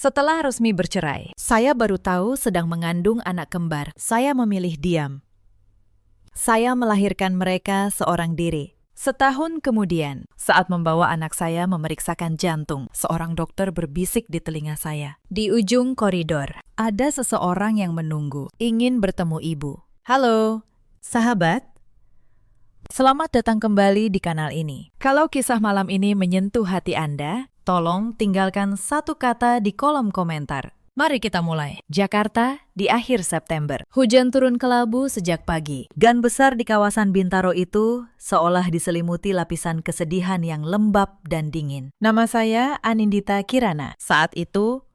Setelah resmi bercerai, saya baru tahu sedang mengandung anak kembar. Saya memilih diam. Saya melahirkan mereka seorang diri. Setahun kemudian, saat membawa anak saya memeriksakan jantung, seorang dokter berbisik di telinga saya. Di ujung koridor, ada seseorang yang menunggu, ingin bertemu ibu. Halo, sahabat. Selamat datang kembali di kanal ini. Kalau kisah malam ini menyentuh hati Anda, tolong tinggalkan satu kata di kolom komentar. Mari kita mulai. Jakarta di akhir September. Hujan turun kelabu sejak pagi. Gan besar di kawasan Bintaro itu seolah diselimuti lapisan kesedihan yang lembab dan dingin. Nama saya Anindita Kirana. Saat itu,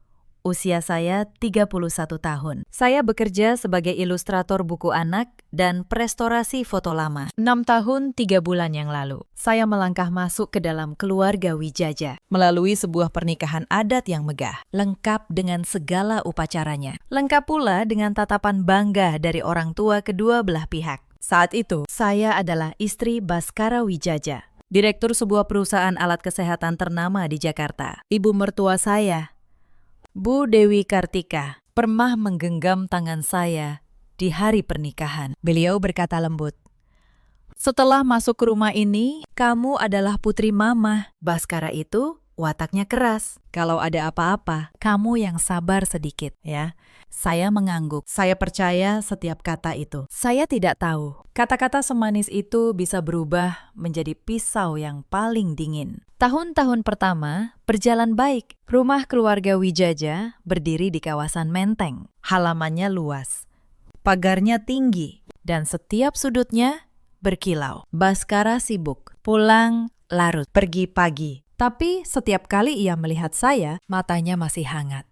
usia saya 31 tahun. Saya bekerja sebagai ilustrator buku anak dan prestorasi foto lama. 6 tahun 3 bulan yang lalu, saya melangkah masuk ke dalam keluarga Wijaja melalui sebuah pernikahan adat yang megah, lengkap dengan segala upacaranya. Lengkap pula dengan tatapan bangga dari orang tua kedua belah pihak. Saat itu, saya adalah istri Baskara Wijaja, direktur sebuah perusahaan alat kesehatan ternama di Jakarta. Ibu mertua saya, Bu Dewi Kartika, pernah menggenggam tangan saya di hari pernikahan. Beliau berkata lembut, "Setelah masuk ke rumah ini, kamu adalah putri mama." Baskara itu wataknya keras. Kalau ada apa-apa, kamu yang sabar sedikit, ya. Saya mengangguk. Saya percaya setiap kata itu. Saya tidak tahu, kata-kata semanis itu bisa berubah menjadi pisau yang paling dingin. Tahun-tahun pertama berjalan baik. Rumah keluarga Wijaja berdiri di kawasan Menteng. Halamannya luas, pagarnya tinggi, dan setiap sudutnya berkilau. Baskara sibuk, pulang larut, pergi pagi. Tapi setiap kali ia melihat saya, matanya masih hangat.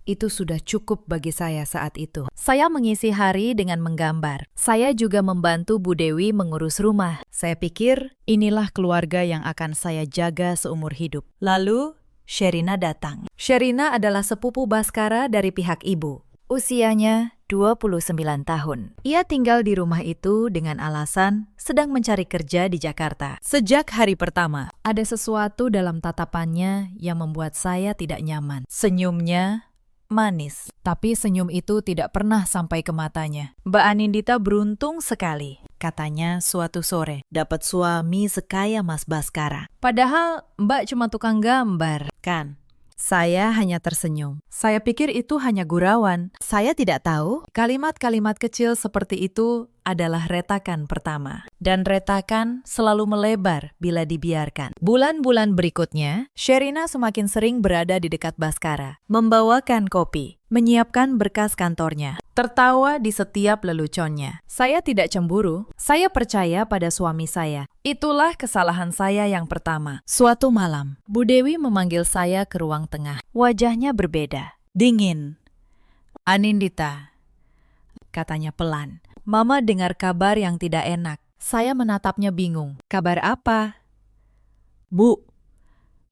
Itu sudah cukup bagi saya saat itu. Saya mengisi hari dengan menggambar. Saya juga membantu Bu Dewi mengurus rumah. Saya pikir inilah keluarga yang akan saya jaga seumur hidup. Lalu Sherina datang. Sherina adalah sepupu Baskara dari pihak ibu. Usianya 29 tahun. Ia tinggal di rumah itu dengan alasan sedang mencari kerja di Jakarta. Sejak hari pertama, ada sesuatu dalam tatapannya yang membuat saya tidak nyaman. Senyumnya manis, tapi senyum itu tidak pernah sampai ke matanya. Mbak Anindita beruntung sekali, katanya suatu sore, dapat suami sekaya Mas Baskara. Padahal Mbak cuma tukang gambar, kan? Saya hanya tersenyum. Saya pikir itu hanya gurauan. Saya tidak tahu kalimat-kalimat kecil seperti itu adalah retakan pertama. Dan retakan selalu melebar bila dibiarkan. Bulan-bulan berikutnya, Sherina semakin sering berada di dekat Baskara, membawakan kopi, menyiapkan berkas kantornya, tertawa di setiap leluconnya. Saya tidak cemburu, saya percaya pada suami saya. Itulah kesalahan saya yang pertama. Suatu malam, Bu Dewi memanggil saya ke ruang tengah. Wajahnya berbeda, dingin. "Anindita," katanya pelan. "Mama dengar kabar yang tidak enak." Saya menatapnya bingung. "Kabar apa?" "Bu."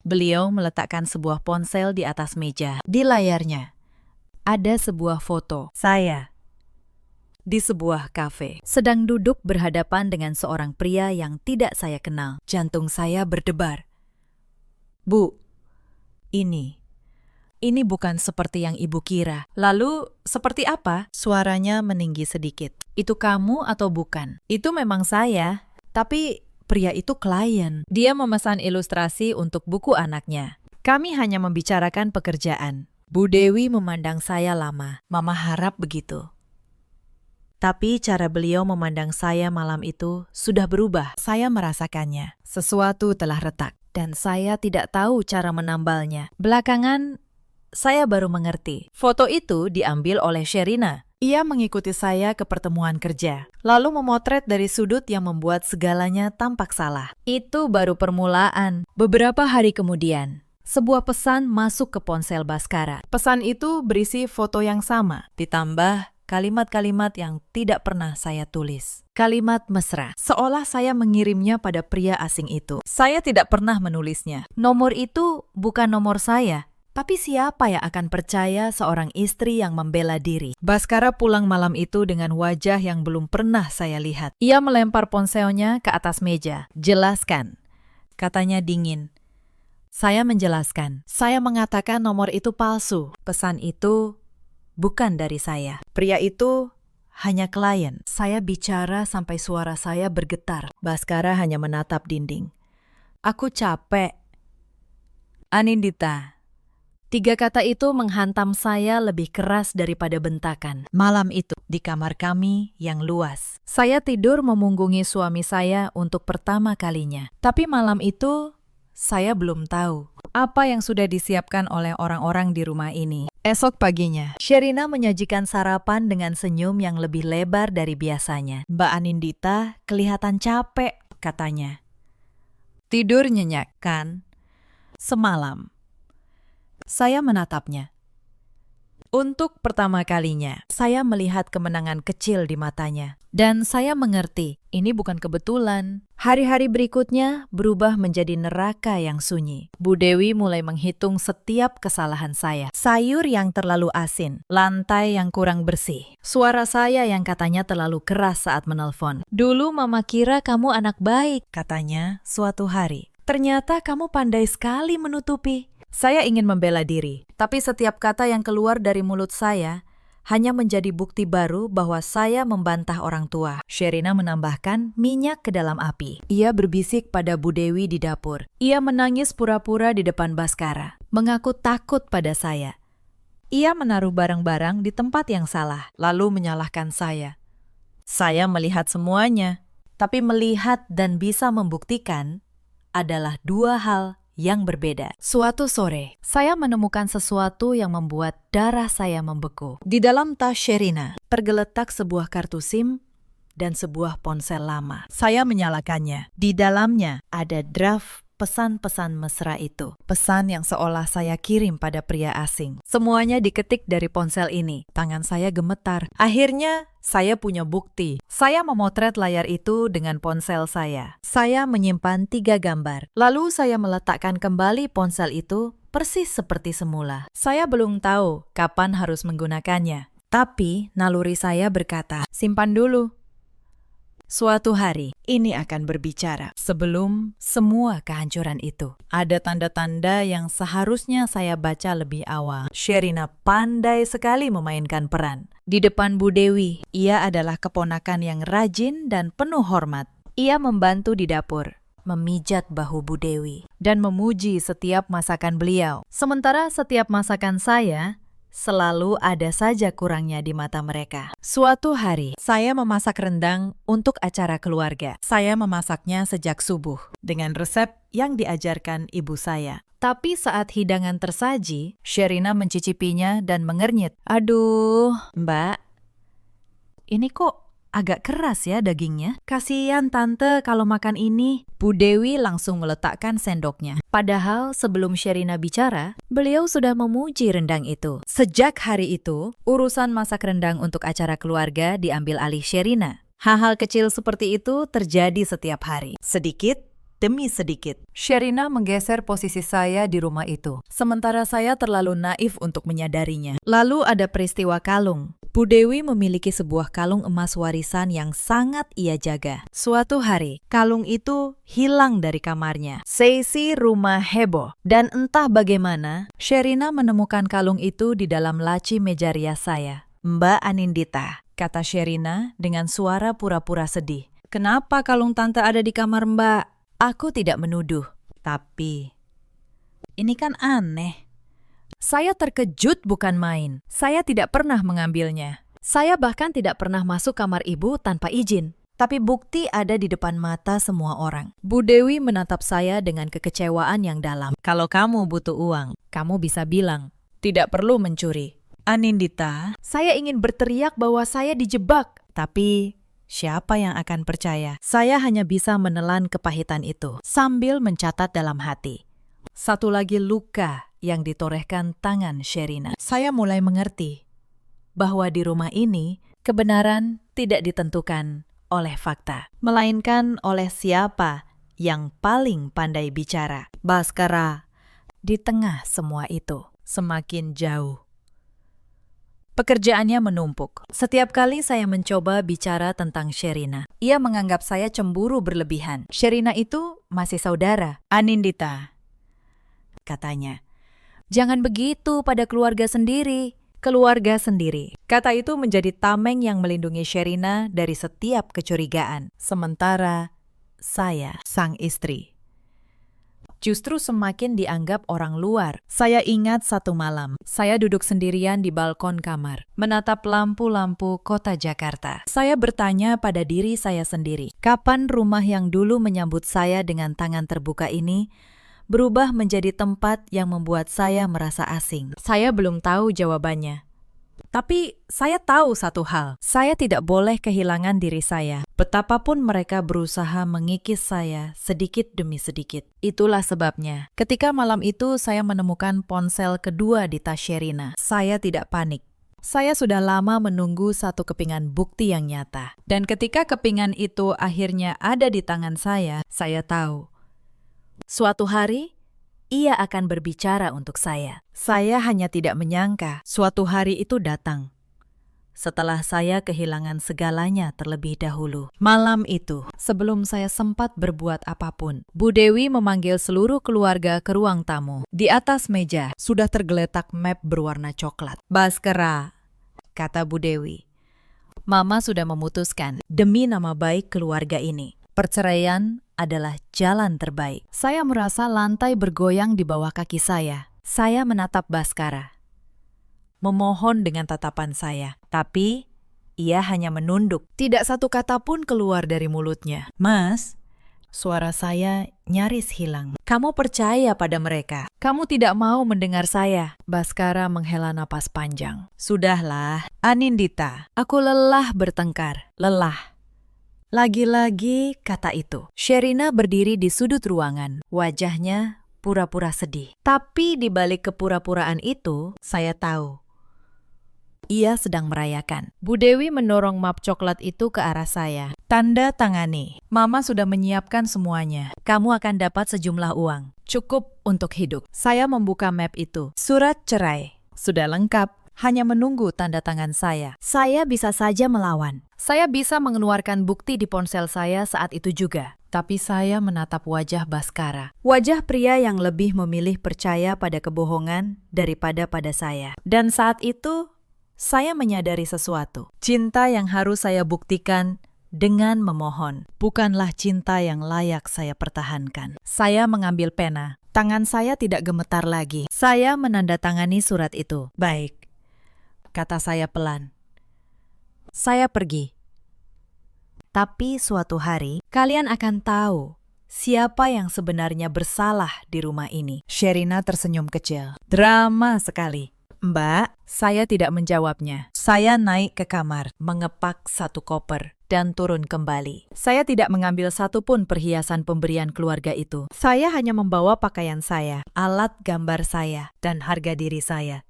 Beliau meletakkan sebuah ponsel di atas meja. Di layarnya ada sebuah foto saya di sebuah kafe, sedang duduk berhadapan dengan seorang pria yang tidak saya kenal. Jantung saya berdebar. "Bu, ini bukan seperti yang ibu kira." "Lalu, seperti apa?" Suaranya meninggi sedikit. "Itu kamu atau bukan?" "Itu memang saya, tapi pria itu klien. Dia memesan ilustrasi untuk buku anaknya. Kami hanya membicarakan pekerjaan." Bu Dewi memandang saya lama. Mama harap begitu. Tapi cara beliau memandang saya malam itu sudah berubah. Saya merasakannya. Sesuatu telah retak, dan saya tidak tahu cara menambalnya. Belakangan, saya baru mengerti. Foto itu diambil oleh Sherina. Ia mengikuti saya ke pertemuan kerja, lalu memotret dari sudut yang membuat segalanya tampak salah. Itu baru permulaan. Beberapa hari kemudian, sebuah pesan masuk ke ponsel Baskara. Pesan itu berisi foto yang sama, ditambah kalimat-kalimat yang tidak pernah saya tulis. Kalimat mesra, seolah saya mengirimnya pada pria asing itu. Saya tidak pernah menulisnya. Nomor itu bukan nomor saya. Tapi siapa yang akan percaya seorang istri yang membela diri? Baskara pulang malam itu dengan wajah yang belum pernah saya lihat. Ia melempar ponselnya ke atas meja. "Jelaskan," katanya dingin. Saya menjelaskan. Saya mengatakan nomor itu palsu. Pesan itu bukan dari saya. Pria itu hanya klien. Saya bicara sampai suara saya bergetar. Baskara hanya menatap dinding. Aku capek. Anindita. 3 kata itu menghantam saya lebih keras daripada bentakan. Malam itu, di kamar kami yang luas, saya tidur memunggungi suami saya untuk pertama kalinya. Tapi malam itu, saya belum tahu apa yang sudah disiapkan oleh orang-orang di rumah ini. Esok paginya, Sherina menyajikan sarapan dengan senyum yang lebih lebar dari biasanya. Mbak Anindita kelihatan capek, katanya. Tidur nyenyak, kan? Semalam. Saya menatapnya. Untuk pertama kalinya, saya melihat kemenangan kecil di matanya. Dan saya mengerti, ini bukan kebetulan. Hari-hari berikutnya berubah menjadi neraka yang sunyi. Bu Dewi mulai menghitung setiap kesalahan saya. Sayur yang terlalu asin, lantai yang kurang bersih, suara saya yang katanya terlalu keras saat menelpon. Dulu mama kira kamu anak baik, katanya suatu hari. Ternyata kamu pandai sekali menutupi. Saya ingin membela diri, tapi setiap kata yang keluar dari mulut saya hanya menjadi bukti baru bahwa saya membantah orang tua. Sherina menambahkan minyak ke dalam api. Ia berbisik pada Bu Dewi di dapur. Ia menangis pura-pura di depan Baskara, mengaku takut pada saya. Ia menaruh barang-barang di tempat yang salah, lalu menyalahkan saya. Saya melihat semuanya, tapi melihat dan bisa membuktikan adalah 2 hal yang berbeda. Suatu sore, saya menemukan sesuatu yang membuat darah saya membeku. Di dalam tas Sherina, tergeletak sebuah kartu SIM dan sebuah ponsel lama. Saya menyalakannya. Di dalamnya ada draft pesan-pesan mesra itu. Pesan yang seolah saya kirim pada pria asing. Semuanya diketik dari ponsel ini. Tangan saya gemetar. Akhirnya, saya punya bukti. Saya memotret layar itu dengan ponsel saya. Saya menyimpan 3 gambar. Lalu saya meletakkan kembali ponsel itu persis seperti semula. Saya belum tahu kapan harus menggunakannya. Tapi naluri saya berkata, simpan dulu. Suatu hari, ini akan berbicara. Sebelum semua kehancuran itu, ada tanda-tanda yang seharusnya saya baca lebih awal. Sherina pandai sekali memainkan peran. Di depan Bu Dewi, ia adalah keponakan yang rajin dan penuh hormat. Ia membantu di dapur, memijat bahu Bu Dewi, dan memuji setiap masakan beliau. Sementara setiap masakan saya selalu ada saja kurangnya di mata mereka. Suatu hari, saya memasak rendang untuk acara keluarga. Saya memasaknya sejak subuh, dengan resep yang diajarkan ibu saya. Tapi saat hidangan tersaji, Sherina mencicipinya dan mengernyit. Aduh, Mbak, ini kok agak keras ya dagingnya. Kasihan tante kalau makan ini. Bu Dewi langsung meletakkan sendoknya. Padahal sebelum Sherina bicara, beliau sudah memuji rendang itu. Sejak hari itu, urusan masak rendang untuk acara keluarga diambil alih Sherina. Hal-hal kecil seperti itu terjadi setiap hari. Sedikit demi sedikit. Sherina menggeser posisi saya di rumah itu. Sementara saya terlalu naif untuk menyadarinya. Lalu ada peristiwa kalung. Bu Dewi memiliki sebuah kalung emas warisan yang sangat ia jaga. Suatu hari, kalung itu hilang dari kamarnya. Seisi rumah heboh. Dan entah bagaimana, Sherina menemukan kalung itu di dalam laci meja rias saya. Mbak Anindita, kata Sherina dengan suara pura-pura sedih. Kenapa kalung tante ada di kamar Mbak? Aku tidak menuduh. Tapi, ini kan aneh. Saya terkejut bukan main. Saya tidak pernah mengambilnya. Saya bahkan tidak pernah masuk kamar ibu tanpa izin. Tapi bukti ada di depan mata semua orang. Bu Dewi menatap saya dengan kekecewaan yang dalam. Kalau kamu butuh uang, kamu bisa bilang, tidak perlu mencuri. Anindita, saya ingin berteriak bahwa saya dijebak. Tapi siapa yang akan percaya? Saya hanya bisa menelan kepahitan itu sambil mencatat dalam hati. Satu lagi luka yang ditorehkan tangan Sherina. Saya mulai mengerti bahwa di rumah ini kebenaran tidak ditentukan oleh fakta, melainkan oleh siapa yang paling pandai bicara. Baskara di tengah semua itu semakin jauh. Pekerjaannya menumpuk. Setiap kali saya mencoba bicara tentang Sherina, ia menganggap saya cemburu berlebihan. Sherina itu masih saudara. Anindita, katanya. Jangan begitu pada keluarga sendiri. Keluarga sendiri. Kata itu menjadi tameng yang melindungi Sherina dari setiap kecurigaan. Sementara saya, sang istri, justru semakin dianggap orang luar. Saya ingat satu malam, saya duduk sendirian di balkon kamar, menatap lampu-lampu kota Jakarta. Saya bertanya pada diri saya sendiri, kapan rumah yang dulu menyambut saya dengan tangan terbuka ini berubah menjadi tempat yang membuat saya merasa asing? Saya belum tahu jawabannya. Tapi saya tahu satu hal, saya tidak boleh kehilangan diri saya. Betapapun mereka berusaha mengikis saya sedikit demi sedikit. Itulah sebabnya, ketika malam itu saya menemukan ponsel kedua di tas Sherina. Saya tidak panik. Saya sudah lama menunggu satu kepingan bukti yang nyata. Dan ketika kepingan itu akhirnya ada di tangan saya tahu, suatu hari, ia akan berbicara untuk saya. Saya hanya tidak menyangka suatu hari itu datang. Setelah saya kehilangan segalanya terlebih dahulu. Malam itu, sebelum saya sempat berbuat apapun, Bu Dewi memanggil seluruh keluarga ke ruang tamu. Di atas meja sudah tergeletak map berwarna coklat. Baskara, kata Bu Dewi, Mama sudah memutuskan demi nama baik keluarga ini. Perceraian adalah jalan terbaik. Saya merasa lantai bergoyang di bawah kaki saya. Saya menatap Baskara, memohon dengan tatapan saya. Tapi ia hanya menunduk. Tidak satu kata pun keluar dari mulutnya. Mas, suara saya nyaris hilang. Kamu percaya pada mereka. Kamu tidak mau mendengar saya. Baskara menghela napas panjang. Sudahlah, Anindita. Aku lelah bertengkar. Lelah. Lagi-lagi kata itu. Sherina berdiri di sudut ruangan. Wajahnya pura-pura sedih. Tapi di balik kepura-puraan itu, saya tahu ia sedang merayakan. Bu Dewi mendorong map coklat itu ke arah saya. Tanda tangani. Mama sudah menyiapkan semuanya. Kamu akan dapat sejumlah uang. Cukup untuk hidup. Saya membuka map itu. Surat cerai. Sudah lengkap. Hanya menunggu tanda tangan saya. Saya bisa saja melawan. Saya bisa mengeluarkan bukti di ponsel saya saat itu juga. Tapi saya menatap wajah Baskara. Wajah pria yang lebih memilih percaya pada kebohongan daripada pada saya. Dan saat itu, saya menyadari sesuatu. Cinta yang harus saya buktikan dengan memohon. Bukanlah cinta yang layak saya pertahankan. Saya mengambil pena. Tangan saya tidak gemetar lagi. Saya menandatangani surat itu. Baik, kata saya pelan. Saya pergi. Tapi suatu hari, kalian akan tahu siapa yang sebenarnya bersalah di rumah ini. Sherina tersenyum kecil. Drama sekali. Mbak, saya tidak menjawabnya. Saya naik ke kamar, mengepak satu koper, dan turun kembali. Saya tidak mengambil satupun perhiasan pemberian keluarga itu. Saya hanya membawa pakaian saya, alat gambar saya, dan harga diri saya.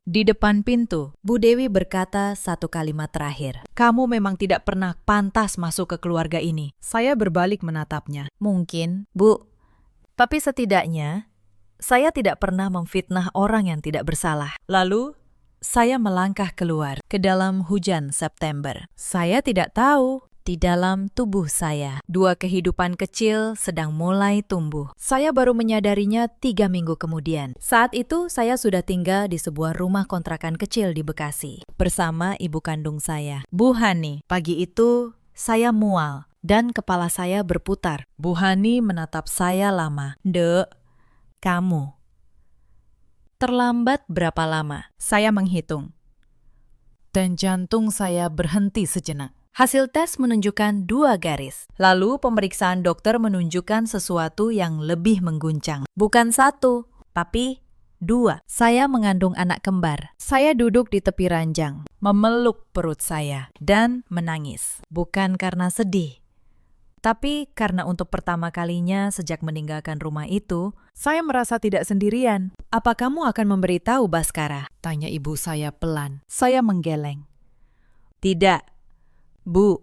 Di depan pintu, Bu Dewi berkata satu kalimat terakhir. Kamu memang tidak pernah pantas masuk ke keluarga ini. Saya berbalik menatapnya. Mungkin, Bu. Tapi setidaknya, saya tidak pernah memfitnah orang yang tidak bersalah. Lalu, saya melangkah keluar ke dalam hujan September. Saya tidak tahu. Di dalam tubuh saya, dua kehidupan kecil sedang mulai tumbuh. Saya baru menyadarinya 3 minggu kemudian. Saat itu, saya sudah tinggal di sebuah rumah kontrakan kecil di Bekasi, bersama ibu kandung saya, Bu Hani. Pagi itu, saya mual, dan kepala saya berputar. Bu Hani menatap saya lama. Dek, kamu terlambat berapa lama? Saya menghitung. Dan jantung saya berhenti sejenak. Hasil tes menunjukkan 2 garis. Lalu pemeriksaan dokter menunjukkan sesuatu yang lebih mengguncang. Bukan 1, tapi 2. Saya mengandung anak kembar. Saya duduk di tepi ranjang, memeluk perut saya, dan menangis. Bukan karena sedih, tapi karena untuk pertama kalinya sejak meninggalkan rumah itu, saya merasa tidak sendirian. Apa kamu akan memberitahu Baskara? Tanya ibu saya pelan. Saya menggeleng. Tidak. Bu,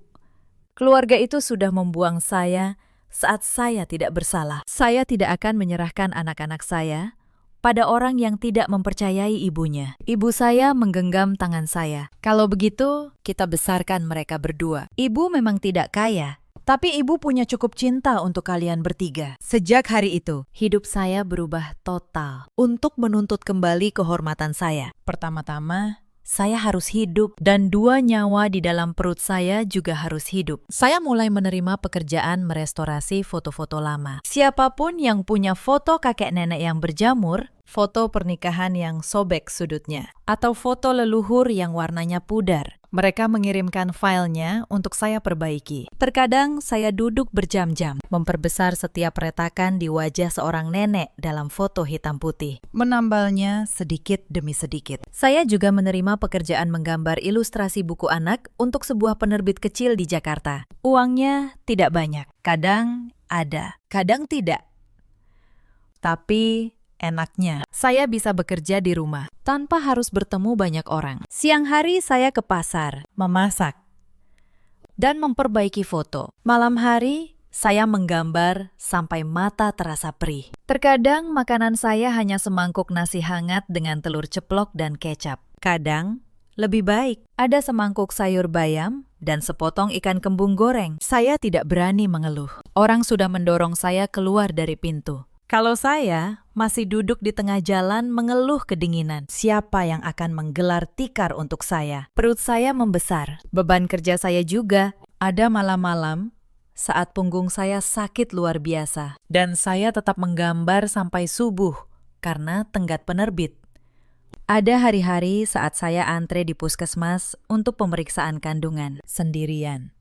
keluarga itu sudah membuang saya saat saya tidak bersalah. Saya tidak akan menyerahkan anak-anak saya pada orang yang tidak mempercayai ibunya. Ibu saya menggenggam tangan saya. Kalau begitu, kita besarkan mereka berdua. Ibu memang tidak kaya, Tapi ibu punya cukup cinta untuk kalian bertiga. Sejak hari itu, hidup saya berubah total untuk menuntut kembali kehormatan saya. Pertama-tama, saya harus hidup dan 2 nyawa di dalam perut saya juga harus hidup. Saya mulai menerima pekerjaan merestorasi foto-foto lama. Siapapun yang punya foto kakek nenek yang berjamur, foto pernikahan yang sobek sudutnya, atau foto leluhur yang warnanya pudar, mereka mengirimkan filenya untuk saya perbaiki. Terkadang saya duduk berjam-jam, memperbesar setiap retakan di wajah seorang nenek dalam foto hitam putih, menambalnya sedikit demi sedikit. Saya juga menerima pekerjaan menggambar ilustrasi buku anak untuk sebuah penerbit kecil di Jakarta. Uangnya tidak banyak, kadang ada, kadang tidak. Tapi enaknya, saya bisa bekerja di rumah tanpa harus bertemu banyak orang. Siang hari saya ke pasar, memasak, dan memperbaiki foto. Malam hari, saya menggambar sampai mata terasa perih. Terkadang makanan saya hanya semangkuk nasi hangat dengan telur ceplok dan kecap. Kadang, lebih baik, ada semangkuk sayur bayam dan sepotong ikan kembung goreng. Saya tidak berani mengeluh. Orang sudah mendorong saya keluar dari pintu. Kalau saya masih duduk di tengah jalan mengeluh kedinginan, siapa yang akan menggelar tikar untuk saya? Perut saya membesar, beban kerja saya juga. Ada malam-malam saat punggung saya sakit luar biasa, dan saya tetap menggambar sampai subuh karena tenggat penerbit. Ada hari-hari saat saya antre di puskesmas untuk pemeriksaan kandungan sendirian.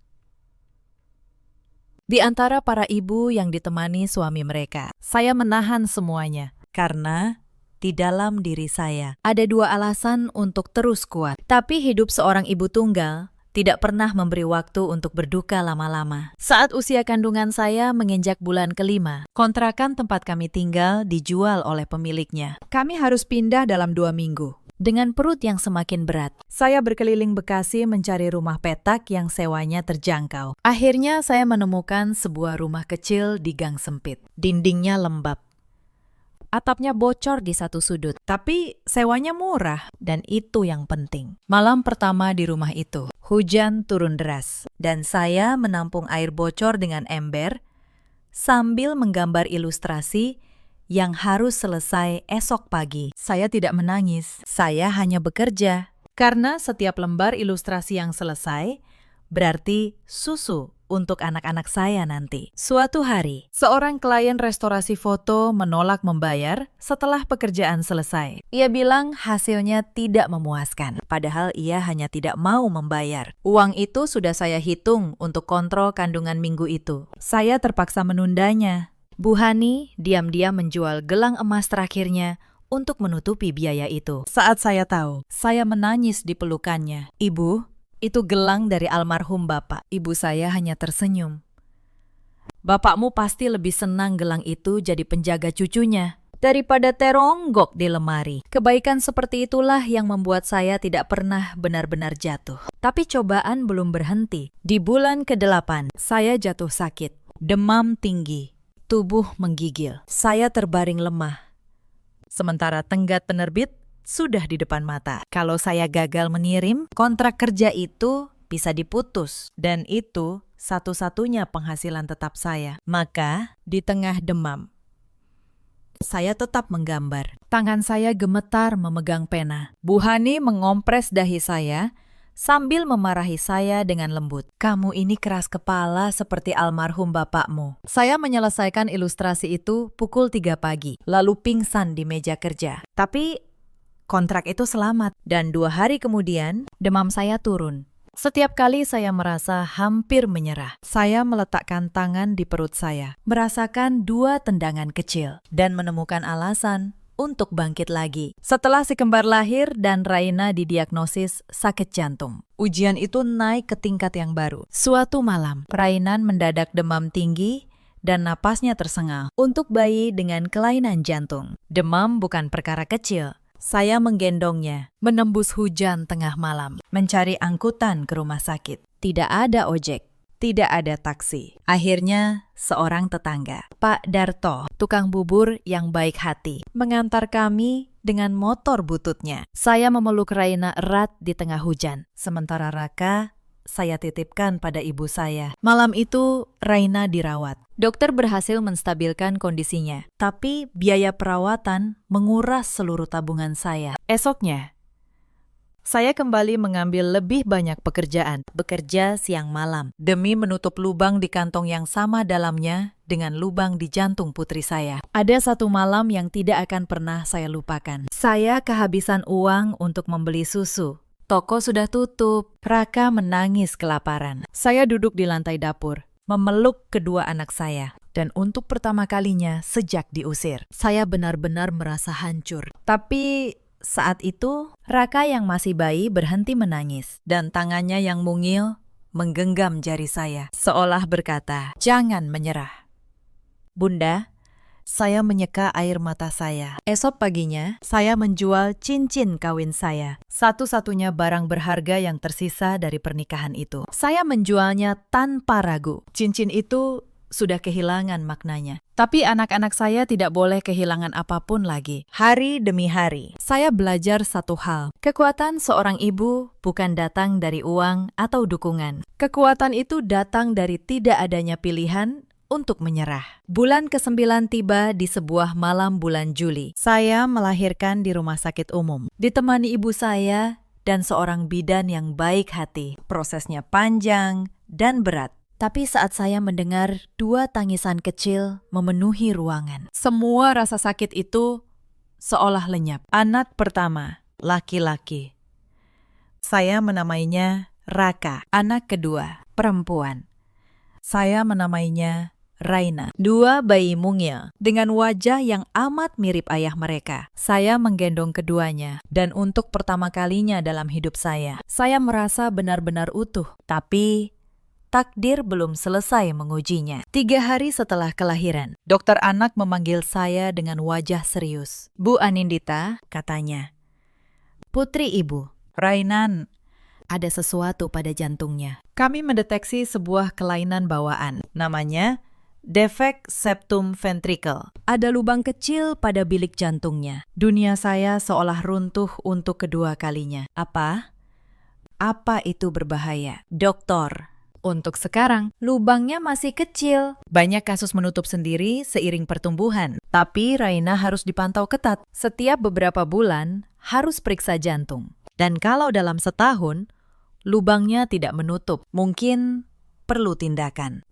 Di antara para ibu yang ditemani suami mereka, saya menahan semuanya karena di dalam diri saya ada 2 alasan untuk terus kuat. Tapi hidup seorang ibu tunggal tidak pernah memberi waktu untuk berduka lama-lama. Saat usia kandungan saya menginjak bulan ke-5, kontrakan tempat kami tinggal dijual oleh pemiliknya. Kami harus pindah dalam 2 minggu. Dengan perut yang semakin berat, saya berkeliling Bekasi mencari rumah petak yang sewanya terjangkau. Akhirnya saya menemukan sebuah rumah kecil di gang sempit. Dindingnya lembab. Atapnya bocor di satu sudut, tapi sewanya murah, dan itu yang penting. Malam pertama di rumah itu, hujan turun deras, dan saya menampung air bocor dengan ember sambil menggambar ilustrasi yang harus selesai esok pagi. Saya tidak menangis, saya hanya bekerja. Karena setiap lembar ilustrasi yang selesai berarti susu untuk anak-anak saya nanti. Suatu hari, seorang klien restorasi foto menolak membayar setelah pekerjaan selesai. Ia bilang hasilnya tidak memuaskan, padahal ia hanya tidak mau membayar. Uang itu sudah saya hitung untuk kontrol kandungan minggu itu. Saya terpaksa menundanya. Bu Hani diam-diam menjual gelang emas terakhirnya untuk menutupi biaya itu. Saat saya tahu, saya menangis di pelukannya. Ibu, itu gelang dari almarhum Bapak. Ibu saya hanya tersenyum. Bapakmu pasti lebih senang gelang itu jadi penjaga cucunya daripada teronggok di lemari. Kebaikan seperti itulah yang membuat saya tidak pernah benar-benar jatuh. Tapi cobaan belum berhenti. Di bulan ke-8, saya jatuh sakit. Demam tinggi. Tubuh menggigil. Saya terbaring lemah. Sementara tenggat penerbit sudah di depan mata. Kalau saya gagal mengirim, kontrak kerja itu bisa diputus. Dan itu satu-satunya penghasilan tetap saya. Maka, di tengah demam, saya tetap menggambar. Tangan saya gemetar memegang pena. Bu Hani mengompres dahi saya sambil memarahi saya dengan lembut. Kamu ini keras kepala seperti almarhum bapakmu. Saya menyelesaikan ilustrasi itu pukul 3 pagi, lalu pingsan di meja kerja. Tapi kontrak itu selamat, dan 2 hari kemudian demam saya turun. Setiap kali saya merasa hampir menyerah, saya meletakkan tangan di perut saya, merasakan 2 tendangan kecil, dan menemukan alasan untuk bangkit lagi. Setelah si kembar lahir dan Raina didiagnosis sakit jantung, ujian itu naik ke tingkat yang baru. Suatu malam, Rainan mendadak demam tinggi dan napasnya tersengal. Untuk bayi dengan kelainan jantung, demam bukan perkara kecil. Saya menggendongnya, menembus hujan tengah malam, mencari angkutan ke rumah sakit. Tidak ada ojek. Tidak ada taksi. Akhirnya, seorang tetangga, Pak Darto, tukang bubur yang baik hati, mengantar kami dengan motor bututnya. Saya memeluk Raina erat di tengah hujan, sementara Raka saya titipkan pada ibu saya. Malam itu, Raina dirawat. Dokter berhasil menstabilkan kondisinya, tapi biaya perawatan menguras seluruh tabungan saya. Esoknya, saya kembali mengambil lebih banyak pekerjaan, bekerja siang malam, demi menutup lubang di kantong yang sama dalamnya dengan lubang di jantung putri saya. Ada satu malam yang tidak akan pernah saya lupakan. Saya kehabisan uang untuk membeli susu. Toko sudah tutup. Raka menangis kelaparan. Saya duduk di lantai dapur, memeluk kedua anak saya. Dan untuk pertama kalinya sejak diusir, saya benar-benar merasa hancur. Tapi saat itu, Raka yang masih bayi berhenti menangis. Dan tangannya yang mungil menggenggam jari saya, seolah berkata, "Jangan menyerah." Bunda, saya menyeka air mata saya. Esok paginya, saya menjual cincin kawin saya. Satu-satunya barang berharga yang tersisa dari pernikahan itu. Saya menjualnya tanpa ragu. Cincin itu sudah kehilangan maknanya. Tapi anak-anak saya tidak boleh kehilangan apapun lagi. Hari demi hari, saya belajar satu hal. Kekuatan seorang ibu bukan datang dari uang atau dukungan. Kekuatan itu datang dari tidak adanya pilihan untuk menyerah. Bulan ke-9 tiba di sebuah malam bulan Juli. Saya melahirkan di rumah sakit umum. Ditemani ibu saya dan seorang bidan yang baik hati. Prosesnya panjang dan berat. Tapi saat saya mendengar dua tangisan kecil memenuhi ruangan, semua rasa sakit itu seolah lenyap. Anak pertama, laki-laki. Saya menamainya Raka. Anak kedua, perempuan. Saya menamainya Raina. Dua bayi mungil dengan wajah yang amat mirip ayah mereka. Saya menggendong keduanya, dan untuk pertama kalinya dalam hidup saya merasa benar-benar utuh. Tapi takdir belum selesai mengujinya. 3 hari setelah kelahiran, dokter anak memanggil saya dengan wajah serius. "Bu Anindita," katanya, "putri ibu, Rainan, ada sesuatu pada jantungnya. Kami mendeteksi sebuah kelainan bawaan. Namanya defek septum ventricle. Ada lubang kecil pada bilik jantungnya. Dunia saya seolah runtuh untuk kedua kalinya. Apa? Apa itu berbahaya? Doktor, untuk sekarang, lubangnya masih kecil. Banyak kasus menutup sendiri seiring pertumbuhan. Tapi Raina harus dipantau ketat. Setiap beberapa bulan harus periksa jantung. Dan kalau dalam setahun, lubangnya tidak menutup, mungkin perlu tindakan.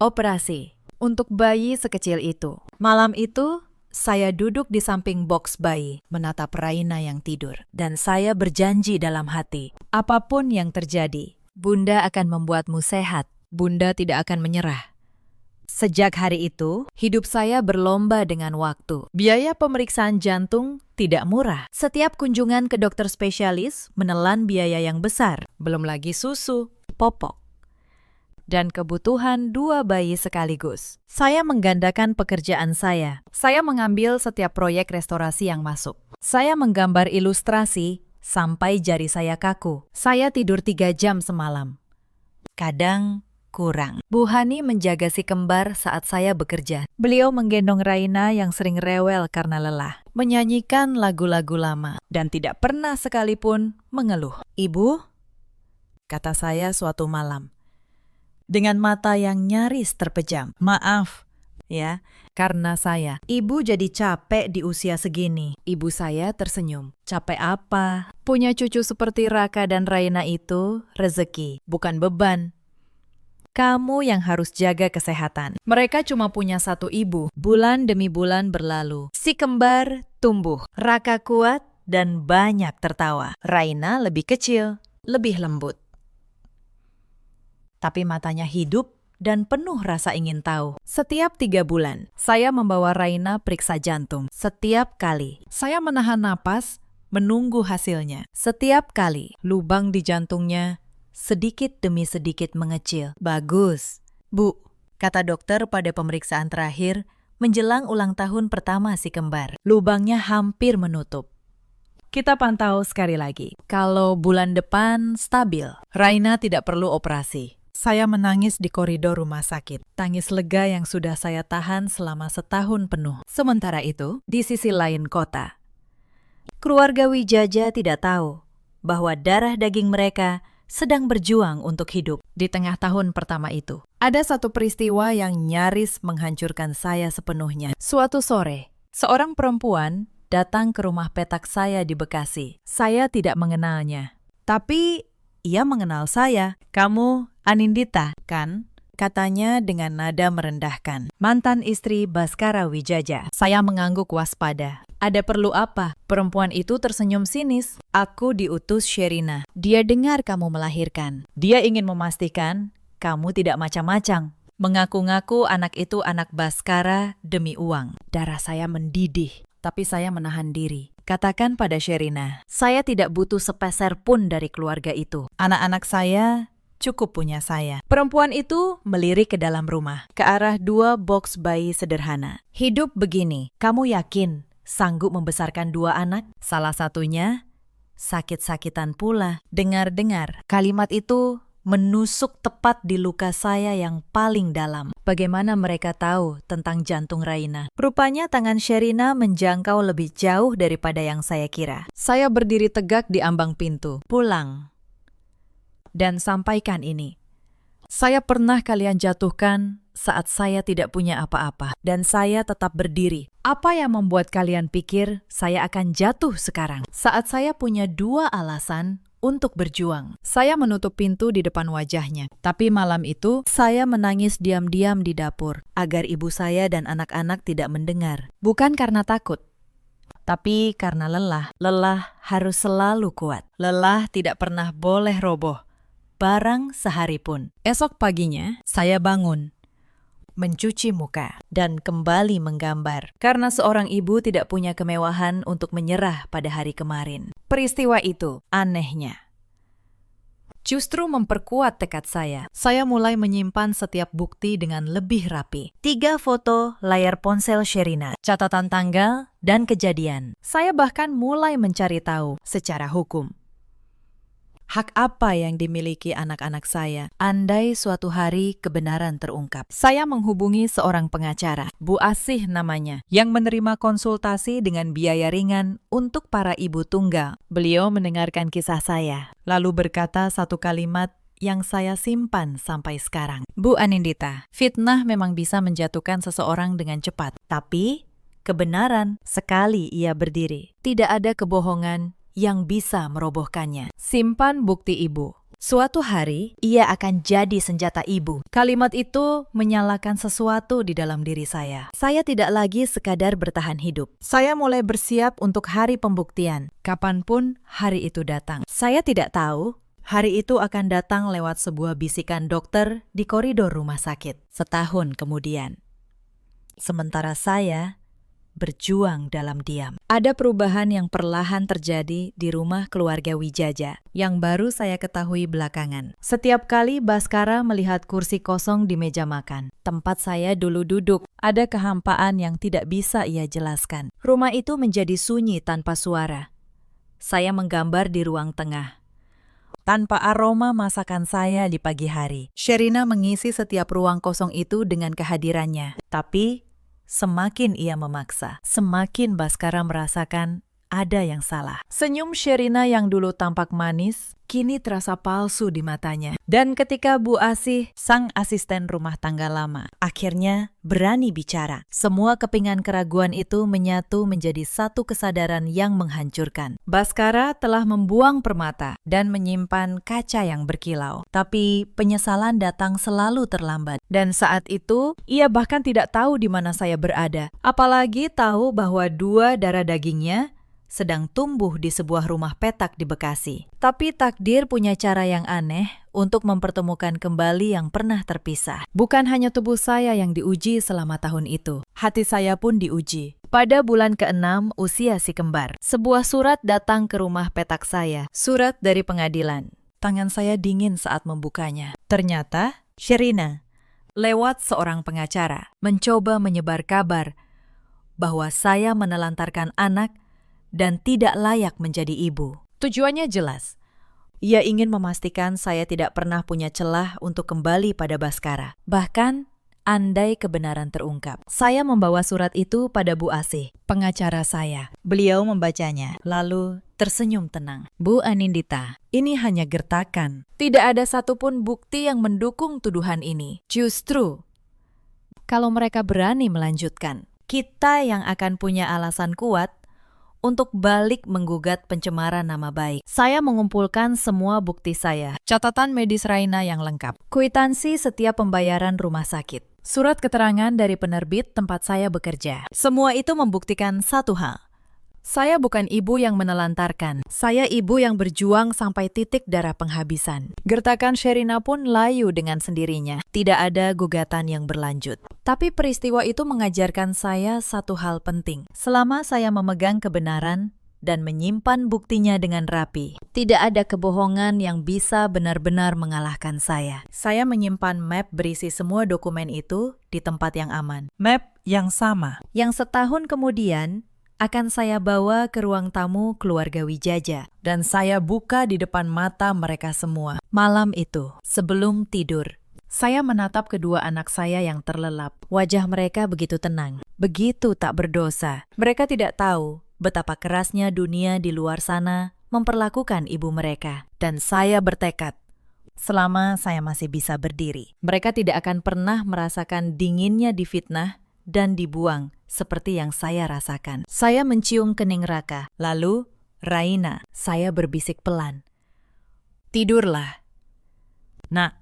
Operasi untuk bayi sekecil itu. Malam itu, saya duduk di samping box bayi, menatap Raina yang tidur. Dan saya berjanji dalam hati, apapun yang terjadi, Bunda akan membuatmu sehat. Bunda tidak akan menyerah. Sejak hari itu, hidup saya berlomba dengan waktu. Biaya pemeriksaan jantung tidak murah. Setiap kunjungan ke dokter spesialis menelan biaya yang besar. Belum lagi susu, popok, dan kebutuhan 2 bayi sekaligus. Saya menggandakan pekerjaan saya. Saya mengambil setiap proyek restorasi yang masuk. Saya menggambar ilustrasi sampai jari saya kaku. Saya tidur 3 jam semalam. Kadang kurang. Bu Hani menjaga si kembar saat saya bekerja. Beliau menggendong Raina yang sering rewel karena lelah, menyanyikan lagu-lagu lama, dan tidak pernah sekalipun mengeluh. "Ibu," kata saya suatu malam, dengan mata yang nyaris terpejam. "Maaf, ya, karena saya. Ibu jadi capek di usia segini." Ibu saya tersenyum. "Capek apa? Punya cucu seperti Raka dan Raina itu rezeki, bukan beban. Kamu yang harus jaga kesehatan. Mereka cuma punya satu ibu." Bulan demi bulan berlalu. Si kembar tumbuh. Raka kuat dan banyak tertawa. Raina lebih kecil, lebih lembut. Tapi matanya hidup dan penuh rasa ingin tahu. Setiap 3 bulan, saya membawa Raina periksa jantung. Setiap kali, saya menahan napas menunggu hasilnya. Setiap kali, lubang di jantungnya sedikit demi sedikit mengecil. "Bagus, Bu," kata dokter pada pemeriksaan terakhir menjelang ulang tahun pertama si kembar. "Lubangnya hampir menutup. Kita pantau sekali lagi. Kalau bulan depan stabil, Raina tidak perlu operasi." Saya menangis di koridor rumah sakit. Tangis lega yang sudah saya tahan selama setahun penuh. Sementara itu, di sisi lain kota, keluarga Wijaja tidak tahu bahwa darah daging mereka sedang berjuang untuk hidup. Di tengah tahun pertama itu, ada satu peristiwa yang nyaris menghancurkan saya sepenuhnya. Suatu sore, seorang perempuan datang ke rumah petak saya di Bekasi. Saya tidak mengenalnya, tapi ia mengenal saya. "Kamu Anindita, kan?" katanya dengan nada merendahkan. "Mantan istri Baskara Wijaja." Saya mengangguk waspada. "Ada perlu apa?" Perempuan itu tersenyum sinis. "Aku diutus Sherina. Dia dengar kamu melahirkan. Dia ingin memastikan kamu tidak macam-macam. Mengaku-ngaku anak itu anak Baskara demi uang." Darah saya mendidih, tapi saya menahan diri. "Katakan pada Sherina, saya tidak butuh sepeser pun dari keluarga itu. Anak-anak saya cukup punya saya." Perempuan itu melirik ke dalam rumah, ke arah 2 box bayi sederhana. "Hidup begini, kamu yakin sanggup membesarkan 2 anak? Salah satunya sakit-sakitan pula." Dengar-dengar, kalimat itu menusuk tepat di luka saya yang paling dalam. Bagaimana mereka tahu tentang jantung Raina? Rupanya tangan Sherina menjangkau lebih jauh daripada yang saya kira. Saya berdiri tegak di ambang pintu. "Pulang dan sampaikan ini. Saya pernah kalian jatuhkan saat saya tidak punya apa-apa, dan saya tetap berdiri. Apa yang membuat kalian pikir saya akan jatuh sekarang? Saat saya punya 2 alasan untuk berjuang." Saya menutup pintu di depan wajahnya. Tapi malam itu, saya menangis diam-diam di dapur, agar ibu saya dan anak-anak tidak mendengar. Bukan karena takut, tapi karena lelah. Lelah harus selalu kuat. Lelah tidak pernah boleh roboh, barang sehari pun. Esok paginya, saya bangun, mencuci muka, dan kembali menggambar. Karena seorang ibu tidak punya kemewahan untuk menyerah pada hari kemarin. Peristiwa itu, anehnya, justru memperkuat tekad saya. Saya mulai menyimpan setiap bukti dengan lebih rapi. 3 foto layar ponsel Sherina, catatan tanggal, dan kejadian. Saya bahkan mulai mencari tahu secara hukum hak apa yang dimiliki anak-anak saya andai suatu hari kebenaran terungkap. Saya menghubungi seorang pengacara, Bu Asih namanya, yang menerima konsultasi dengan biaya ringan untuk para ibu tunggal. Beliau mendengarkan kisah saya, lalu berkata satu kalimat yang saya simpan sampai sekarang. "Bu Anindita, fitnah memang bisa menjatuhkan seseorang dengan cepat, tapi kebenaran sekali ia berdiri. Tidak ada kebohongan yang bisa merobohkannya. Simpan bukti ibu. Suatu hari, ia akan jadi senjata ibu." Kalimat itu menyalakan sesuatu di dalam diri saya. Saya tidak lagi sekadar bertahan hidup. Saya mulai bersiap untuk hari pembuktian, kapanpun hari itu datang. Saya tidak tahu hari itu akan datang lewat sebuah bisikan dokter di koridor rumah sakit. Setahun kemudian, sementara saya berjuang dalam diam, ada perubahan yang perlahan terjadi di rumah keluarga Wijaja yang baru saya ketahui belakangan. Setiap kali Baskara melihat kursi kosong di meja makan, tempat saya dulu duduk, ada kehampaan yang tidak bisa ia jelaskan. Rumah itu menjadi sunyi tanpa suara. Saya menggambar di ruang tengah, tanpa aroma masakan saya di pagi hari. Sherina mengisi setiap ruang kosong itu dengan kehadirannya, tapi semakin ia memaksa, semakin Baskara merasakan ada yang salah. Senyum Sherina yang dulu tampak manis, kini terasa palsu di matanya. Dan ketika Bu Asih, sang asisten rumah tangga lama, akhirnya berani bicara, semua kepingan keraguan itu menyatu menjadi satu kesadaran yang menghancurkan. Baskara telah membuang permata dan menyimpan kaca yang berkilau. Tapi penyesalan datang selalu terlambat. Dan saat itu, ia bahkan tidak tahu di mana saya berada. Apalagi tahu bahwa 2 darah dagingnya sedang tumbuh di sebuah rumah petak di Bekasi. Tapi takdir punya cara yang aneh untuk mempertemukan kembali yang pernah terpisah. Bukan hanya tubuh saya yang diuji selama tahun itu, hati saya pun diuji. Pada bulan ke-6 usia si kembar, sebuah surat datang ke rumah petak saya. Surat dari pengadilan. Tangan saya dingin saat membukanya. Ternyata Sherina, lewat seorang pengacara, mencoba menyebar kabar bahwa saya menelantarkan anak dan tidak layak menjadi ibu. Tujuannya jelas. Ia ingin memastikan saya tidak pernah punya celah untuk kembali pada Baskara. Bahkan, andai kebenaran terungkap. Saya membawa surat itu pada Bu Asih, pengacara saya. Beliau membacanya, lalu tersenyum tenang. Bu Anindita, ini hanya gertakan. Tidak ada satupun bukti yang mendukung tuduhan ini. Justru, kalau mereka berani melanjutkan, kita yang akan punya alasan kuat untuk balik menggugat pencemaran nama baik. Saya mengumpulkan semua bukti saya. Catatan medis Raina yang lengkap. Kwitansi setiap pembayaran rumah sakit. Surat keterangan dari penerbit tempat saya bekerja. Semua itu membuktikan satu hal. Saya bukan ibu yang menelantarkan. Saya ibu yang berjuang sampai titik darah penghabisan. Gertakan Sherina pun layu dengan sendirinya. Tidak ada gugatan yang berlanjut. Tapi peristiwa itu mengajarkan saya satu hal penting. Selama saya memegang kebenaran dan menyimpan buktinya dengan rapi, tidak ada kebohongan yang bisa benar-benar mengalahkan saya. Saya menyimpan map berisi semua dokumen itu di tempat yang aman. Map yang sama. Yang setahun kemudian akan saya bawa ke ruang tamu keluarga Wijaja. Dan saya buka di depan mata mereka semua. Malam itu, sebelum tidur, saya menatap kedua anak saya yang terlelap. Wajah mereka begitu tenang, begitu tak berdosa. Mereka tidak tahu betapa kerasnya dunia di luar sana memperlakukan ibu mereka. Dan saya bertekad, selama saya masih bisa berdiri, mereka tidak akan pernah merasakan dinginnya difitnah dan dibuang seperti yang saya rasakan. Saya mencium kening Raka. Lalu, Raina, saya berbisik pelan. Tidurlah. Nak,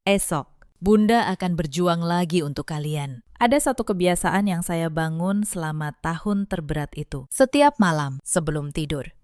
esok Bunda akan berjuang lagi untuk kalian. Ada satu kebiasaan yang saya bangun selama tahun terberat itu. Setiap malam sebelum tidur,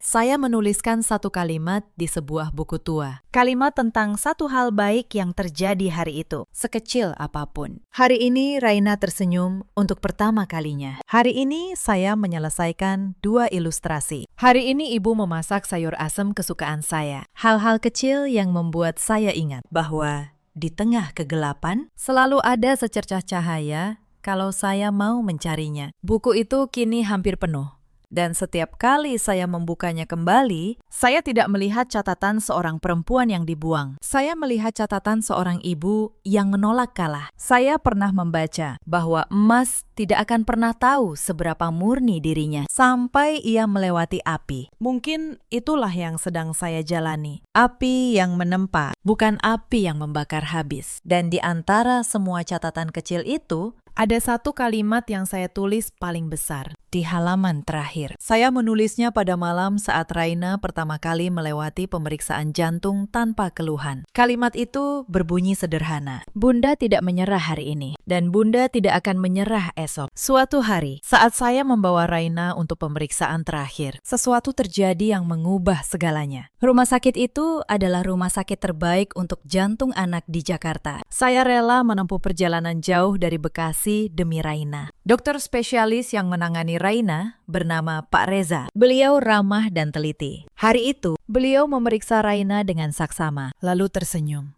saya menuliskan satu kalimat di sebuah buku tua. Kalimat tentang satu hal baik yang terjadi hari itu, sekecil apapun. Hari ini Raina tersenyum untuk pertama kalinya. Hari ini saya menyelesaikan 2 ilustrasi. Hari ini ibu memasak sayur asem kesukaan saya. Hal-hal kecil yang membuat saya ingat bahwa di tengah kegelapan selalu ada secercah cahaya kalau saya mau mencarinya. Buku itu kini hampir penuh. Dan setiap kali saya membukanya kembali, saya tidak melihat catatan seorang perempuan yang dibuang. Saya melihat catatan seorang ibu yang menolak kalah. Saya pernah membaca bahwa emas tidak akan pernah tahu seberapa murni dirinya sampai ia melewati api. Mungkin itulah yang sedang saya jalani. Api yang menempa, bukan api yang membakar habis. Dan di antara semua catatan kecil itu, ada satu kalimat yang saya tulis paling besar di halaman terakhir. Saya menulisnya pada malam saat Raina pertama kali melewati pemeriksaan jantung tanpa keluhan. Kalimat itu berbunyi sederhana. Bunda tidak menyerah hari ini, dan Bunda tidak akan menyerah esok. Suatu hari, saat saya membawa Raina untuk pemeriksaan terakhir, sesuatu terjadi yang mengubah segalanya. Rumah sakit itu adalah rumah sakit terbaik untuk jantung anak di Jakarta. Saya rela menempuh perjalanan jauh dari Bekasi demi Raina. Dokter spesialis yang menangani Raina bernama Pak Reza. Beliau ramah dan teliti. Hari itu, beliau memeriksa Raina dengan saksama, lalu tersenyum.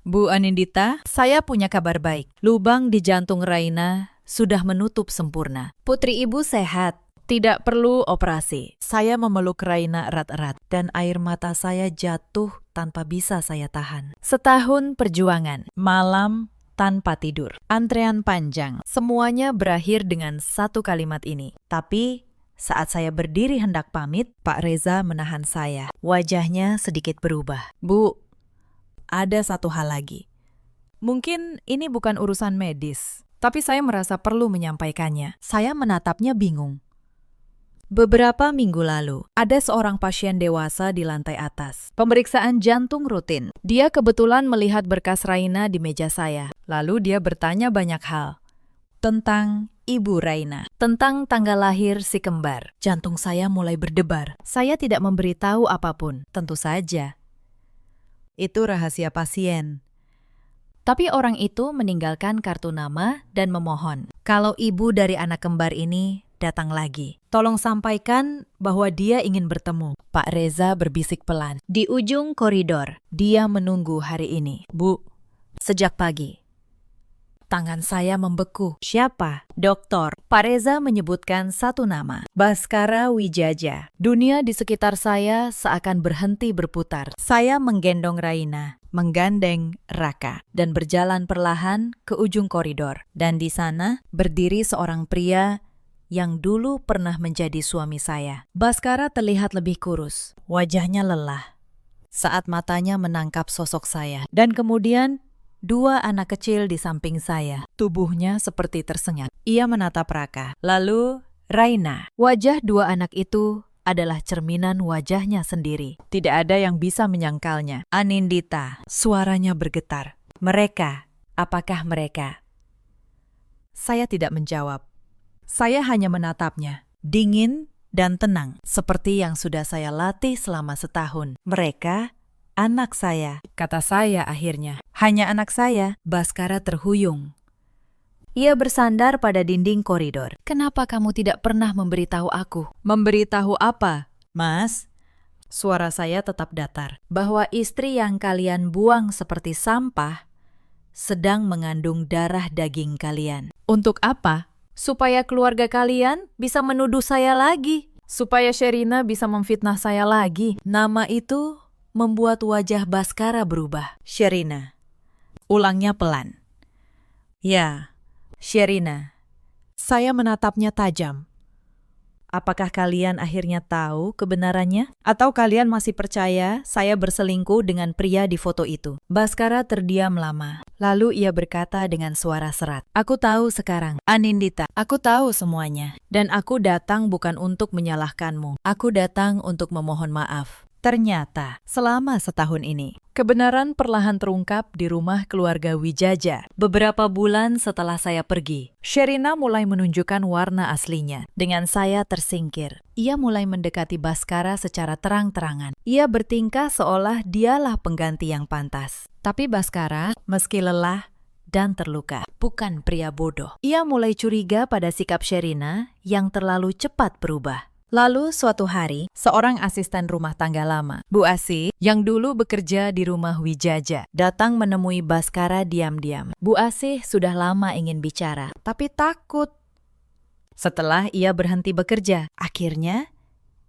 Bu Anindita, saya punya kabar baik. Lubang di jantung Raina sudah menutup sempurna. Putri ibu sehat, tidak perlu operasi. Saya memeluk Raina erat-erat dan air mata saya jatuh tanpa bisa saya tahan. Setahun perjuangan, malam tanpa tidur, antrean panjang, semuanya berakhir dengan satu kalimat ini. Tapi saat saya berdiri hendak pamit, Pak Reza menahan saya. Wajahnya sedikit berubah. Bu, ada satu hal lagi. Mungkin ini bukan urusan medis, tapi saya merasa perlu menyampaikannya. Saya menatapnya bingung. Beberapa minggu lalu, ada seorang pasien dewasa di lantai atas. Pemeriksaan jantung rutin. Dia kebetulan melihat berkas Raina di meja saya. Lalu dia bertanya banyak hal. Tentang ibu Raina. Tentang tanggal lahir si kembar. Jantung saya mulai berdebar. Saya tidak memberitahu apapun. Tentu saja. Itu rahasia pasien. Tapi orang itu meninggalkan kartu nama dan memohon. Kalau ibu dari anak kembar ini datang lagi, tolong sampaikan bahwa dia ingin bertemu. Pak Reza berbisik pelan. Di ujung koridor, dia menunggu hari ini. Bu, sejak pagi. Tangan saya membeku. Siapa? Dokter. Pak Reza menyebutkan satu nama. Baskara Wijaja. Dunia di sekitar saya seakan berhenti berputar. Saya menggendong Raina. menggandeng Raka, dan berjalan perlahan ke ujung koridor. Dan di sana berdiri seorang pria yang dulu pernah menjadi suami saya. Baskara terlihat lebih kurus, wajahnya lelah saat matanya menangkap sosok saya. Dan kemudian 2 anak kecil di samping saya, tubuhnya seperti tersengat. Ia menatap Raka, lalu Raina. Wajah 2 anak itu adalah cerminan wajahnya sendiri. Tidak ada yang bisa menyangkalnya. Anindita, suaranya bergetar. Mereka, apakah mereka? Saya tidak menjawab. Saya hanya menatapnya, dingin dan tenang, seperti yang sudah saya latih selama setahun. Mereka, anak saya, kata saya akhirnya. Hanya anak saya. Baskara terhuyung. Ia bersandar pada dinding koridor. Kenapa kamu tidak pernah memberitahu aku? Memberitahu apa, Mas? Suara saya tetap datar. Bahwa istri yang kalian buang seperti sampah sedang mengandung darah daging kalian. Untuk apa? Supaya keluarga kalian bisa menuduh saya lagi. Supaya Sherina bisa memfitnah saya lagi. Nama itu membuat wajah Baskara berubah. Sherina. Ulangnya pelan. Ya, Sherina. Saya menatapnya tajam. Apakah kalian akhirnya tahu kebenarannya? Atau kalian masih percaya saya berselingkuh dengan pria di foto itu? Baskara terdiam lama. Lalu ia berkata dengan suara serat. Aku tahu sekarang, Anindita. Aku tahu semuanya. Dan aku datang bukan untuk menyalahkanmu. Aku datang untuk memohon maaf. Ternyata, selama setahun ini, kebenaran perlahan terungkap di rumah keluarga Wijaja. Beberapa bulan setelah saya pergi, Sherina mulai menunjukkan warna aslinya. Dengan saya tersingkir, ia mulai mendekati Baskara secara terang-terangan. Ia bertingkah seolah dialah pengganti yang pantas. Tapi Baskara, meski lelah dan terluka, bukan pria bodoh. Ia mulai curiga pada sikap Sherina yang terlalu cepat berubah. Lalu suatu hari, seorang asisten rumah tangga lama, Bu Asih, yang dulu bekerja di rumah Wijaja, datang menemui Baskara diam-diam. Bu Asih sudah lama ingin bicara, tapi takut. Setelah ia berhenti bekerja, akhirnya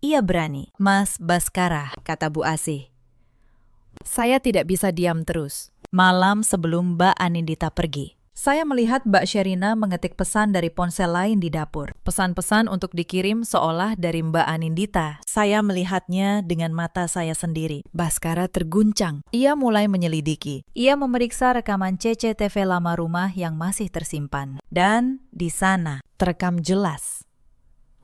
ia berani. Mas Baskara, kata Bu Asih. Saya tidak bisa diam terus. Malam sebelum Mbak Anindita pergi, saya melihat Mbak Sherina mengetik pesan dari ponsel lain di dapur. Pesan-pesan untuk dikirim seolah dari Mbak Anindita. Saya melihatnya dengan mata saya sendiri. Baskara terguncang. Ia mulai menyelidiki. Ia memeriksa rekaman CCTV lama rumah yang masih tersimpan. Dan di sana terekam jelas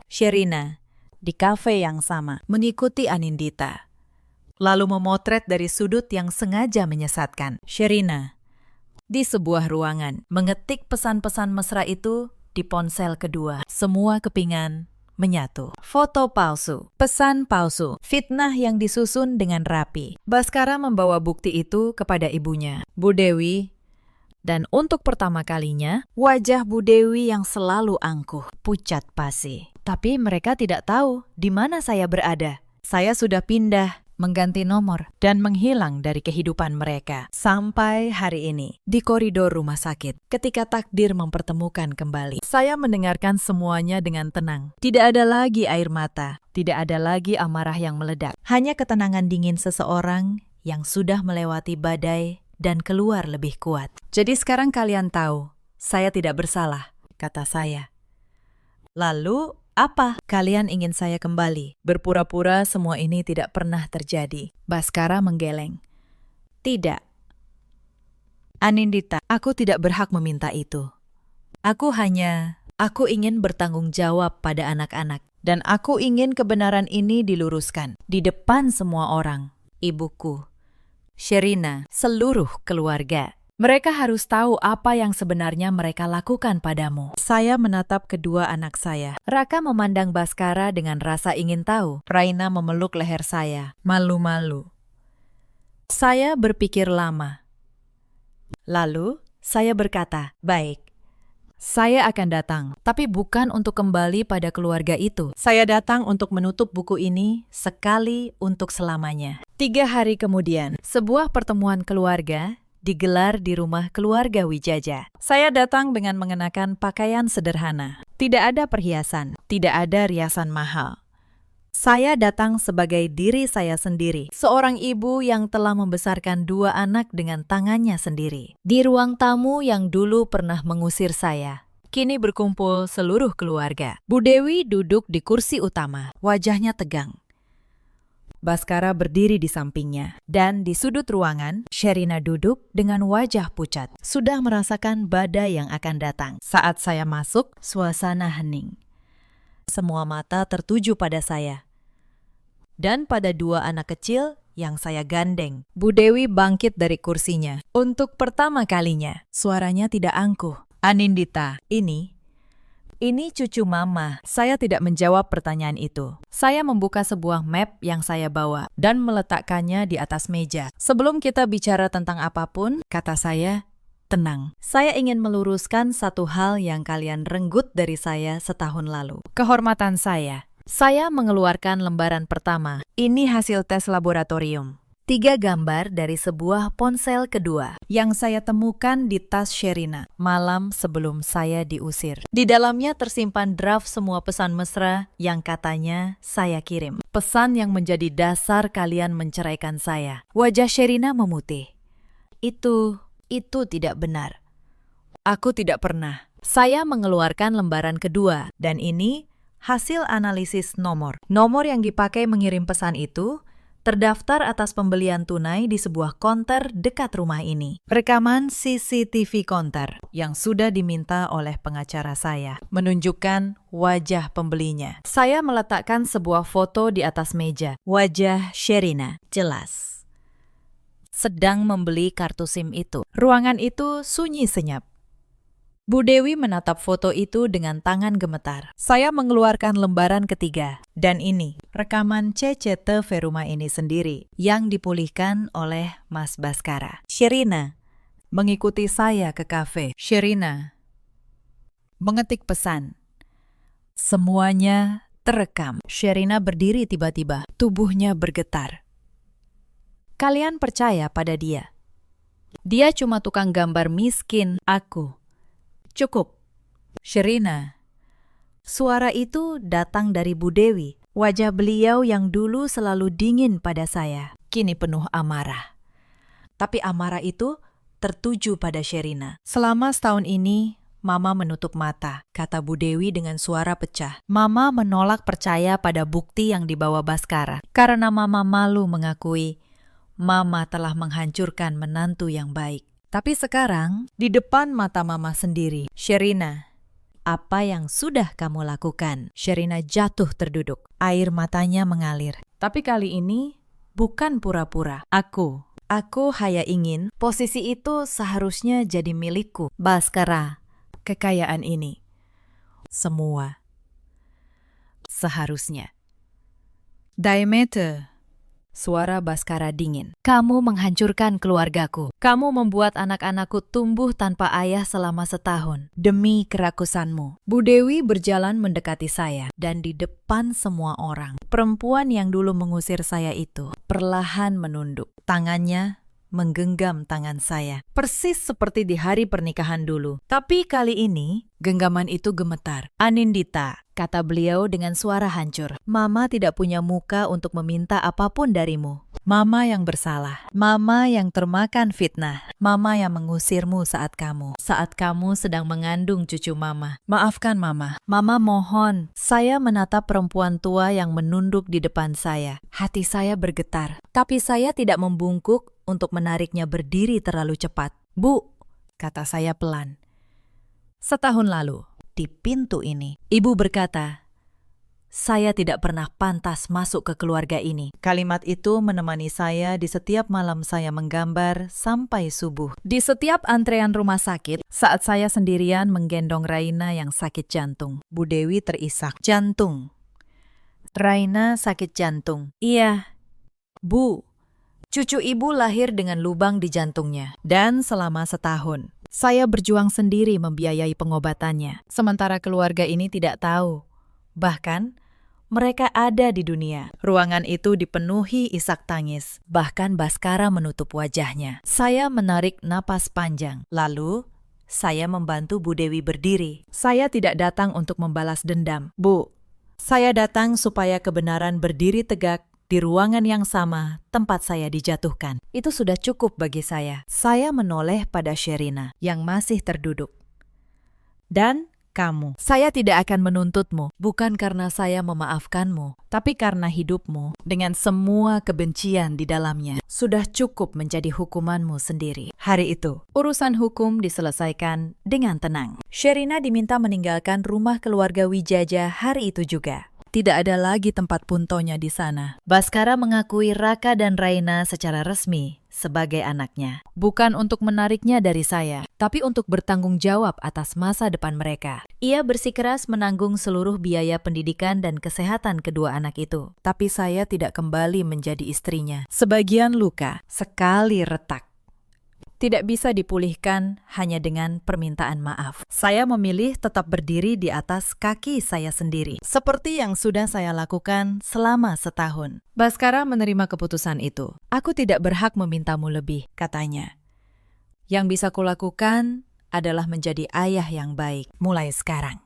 Sherina di kafe yang sama mengikuti Anindita. Lalu memotret dari sudut yang sengaja menyesatkan. Sherina di sebuah ruangan, mengetik pesan-pesan mesra itu di ponsel kedua. Semua kepingan menyatu. Foto palsu, pesan palsu, fitnah yang disusun dengan rapi. Baskara membawa bukti itu kepada ibunya, Bu Dewi. Dan untuk pertama kalinya, wajah Bu Dewi yang selalu angkuh, pucat pasi. Tapi mereka tidak tahu di mana saya berada. Saya sudah pindah, mengganti nomor, dan menghilang dari kehidupan mereka. Sampai hari ini, di koridor rumah sakit, ketika takdir mempertemukan kembali, saya mendengarkan semuanya dengan tenang. Tidak ada lagi air mata, tidak ada lagi amarah yang meledak. Hanya ketenangan dingin seseorang yang sudah melewati badai dan keluar lebih kuat. Jadi sekarang kalian tahu, saya tidak bersalah, kata saya. Lalu, apa? Kalian ingin saya kembali? Berpura-pura semua ini tidak pernah terjadi. Baskara menggeleng. Tidak. Anindita, aku tidak berhak meminta itu. Aku ingin bertanggung jawab pada anak-anak. Dan aku ingin kebenaran ini diluruskan. Di depan semua orang. Ibuku, Sherina, seluruh keluarga. Mereka harus tahu apa yang sebenarnya mereka lakukan padamu. Saya menatap kedua anak saya. Raka memandang Baskara dengan rasa ingin tahu. Raina memeluk leher saya, malu-malu. Saya berpikir lama. Lalu, saya berkata, baik, saya akan datang, tapi bukan untuk kembali pada keluarga itu. Saya datang untuk menutup buku ini sekali untuk selamanya. 3 hari kemudian, sebuah pertemuan keluarga digelar di rumah keluarga Wijaja. Saya datang dengan mengenakan pakaian sederhana. Tidak ada perhiasan, tidak ada riasan mahal. Saya datang sebagai diri saya sendiri, seorang ibu yang telah membesarkan 2 anak dengan tangannya sendiri. Di ruang tamu yang dulu pernah mengusir saya, kini berkumpul seluruh keluarga. Bu Dewi duduk di kursi utama, wajahnya tegang. Baskara berdiri di sampingnya, dan di sudut ruangan, Sherina duduk dengan wajah pucat, sudah merasakan badai yang akan datang. Saat saya masuk, suasana hening. Semua mata tertuju pada saya, dan pada 2 anak kecil yang saya gandeng. Bu Dewi bangkit dari kursinya. Untuk pertama kalinya, suaranya tidak angkuh. Anindita, ini cucu Mama. Saya tidak menjawab pertanyaan itu. Saya membuka sebuah map yang saya bawa dan meletakkannya di atas meja. Sebelum kita bicara tentang apapun, kata saya, tenang. Saya ingin meluruskan satu hal yang kalian renggut dari saya setahun lalu. Kehormatan saya. Saya mengeluarkan lembaran pertama. Ini hasil tes laboratorium. 3 gambar dari sebuah ponsel kedua yang saya temukan di tas Sherina malam sebelum saya diusir. Di dalamnya tersimpan draft semua pesan mesra yang katanya saya kirim. Pesan yang menjadi dasar kalian menceraikan saya. Wajah Sherina memutih. Itu tidak benar. Aku tidak pernah. Saya mengeluarkan lembaran kedua, dan ini hasil analisis nomor. Nomor yang dipakai mengirim pesan itu terdaftar atas pembelian tunai di sebuah konter dekat rumah ini. Rekaman CCTV konter yang sudah diminta oleh pengacara saya menunjukkan wajah pembelinya. Saya meletakkan sebuah foto di atas meja. Wajah Sherina jelas sedang membeli kartu SIM itu. Ruangan itu sunyi senyap. Bu Dewi menatap foto itu dengan tangan gemetar. Saya mengeluarkan lembaran ketiga. Dan ini, rekaman CCTV rumah ini sendiri yang dipulihkan oleh Mas Baskara. Sherina mengikuti saya ke kafe. Sherina mengetik pesan. Semuanya terekam. Sherina berdiri tiba-tiba. Tubuhnya bergetar. Kalian percaya pada dia? Dia cuma tukang gambar miskin. Aku. Cukup. Sherina. Suara itu datang dari Bu Dewi. Wajah beliau yang dulu selalu dingin pada saya, kini penuh amarah. Tapi amarah itu tertuju pada Sherina. Selama setahun ini, Mama menutup mata, kata Bu Dewi dengan suara pecah. Mama menolak percaya pada bukti yang dibawa Baskara. Karena Mama malu mengakui, Mama telah menghancurkan menantu yang baik. Tapi sekarang, di depan mata Mama sendiri, Sherina, apa yang sudah kamu lakukan? Sherina jatuh terduduk. Air matanya mengalir. Tapi kali ini, bukan pura-pura. Aku hanya ingin posisi itu seharusnya jadi milikku. Baskara, kekayaan ini. Semua. Seharusnya. Daimete. Suara Baskara dingin. Kamu menghancurkan keluargaku. Kamu membuat anak-anakku tumbuh tanpa ayah selama setahun. Demi kerakusanmu. Bu Dewi berjalan mendekati saya. Dan di depan semua orang, perempuan yang dulu mengusir saya itu perlahan menunduk. Tangannya menggenggam tangan saya. Persis seperti di hari pernikahan dulu. Tapi kali ini, genggaman itu gemetar. Anindita, kata beliau dengan suara hancur. Mama tidak punya muka untuk meminta apapun darimu. Mama yang bersalah. Mama yang termakan fitnah. Mama yang mengusirmu saat kamu sedang mengandung cucu Mama. Maafkan Mama. Mama mohon. Saya menatap perempuan tua yang menunduk di depan saya. Hati saya bergetar. Tapi saya tidak membungkuk untuk menariknya berdiri terlalu cepat. Bu, kata saya pelan. Setahun lalu, di pintu ini, ibu berkata, saya tidak pernah pantas masuk ke keluarga ini. Kalimat itu menemani saya di setiap malam saya menggambar sampai subuh. Di setiap antrean rumah sakit, saat saya sendirian menggendong Raina yang sakit jantung. Bu Dewi terisak. Jantung. Raina sakit jantung. Iya. Bu, cucu ibu lahir dengan lubang di jantungnya. Dan selama setahun, saya berjuang sendiri membiayai pengobatannya. Sementara keluarga ini tidak tahu. Bahkan, mereka ada di dunia. Ruangan itu dipenuhi isak tangis. Bahkan Baskara menutup wajahnya. Saya menarik napas panjang. Lalu, saya membantu Bu Dewi berdiri. Saya tidak datang untuk membalas dendam. Bu, Saya datang supaya kebenaran berdiri tegak di ruangan yang sama tempat saya dijatuhkan. Itu sudah cukup bagi saya. Saya menoleh pada Sherina yang masih terduduk. Dan kamu, saya tidak akan menuntutmu, bukan karena saya memaafkanmu, tapi karena hidupmu dengan semua kebencian di dalamnya sudah cukup menjadi hukumanmu sendiri. Hari itu, urusan hukum diselesaikan dengan tenang. Sherina diminta meninggalkan rumah keluarga Wijaja hari itu juga. Tidak ada lagi tempat puntonya di sana. Baskara mengakui Raka dan Raina secara resmi sebagai anaknya. Bukan untuk menariknya dari saya, tapi untuk bertanggung jawab atas masa depan mereka. Ia bersikeras menanggung seluruh biaya pendidikan dan kesehatan kedua anak itu. Tapi saya tidak kembali menjadi istrinya. Sebagian luka, sekali retak, tidak bisa dipulihkan hanya dengan permintaan maaf. Saya memilih tetap berdiri di atas kaki saya sendiri, seperti yang sudah saya lakukan selama setahun. Baskara menerima keputusan itu. Aku tidak berhak memintamu lebih, katanya. Yang bisa kulakukan adalah menjadi ayah yang baik mulai sekarang.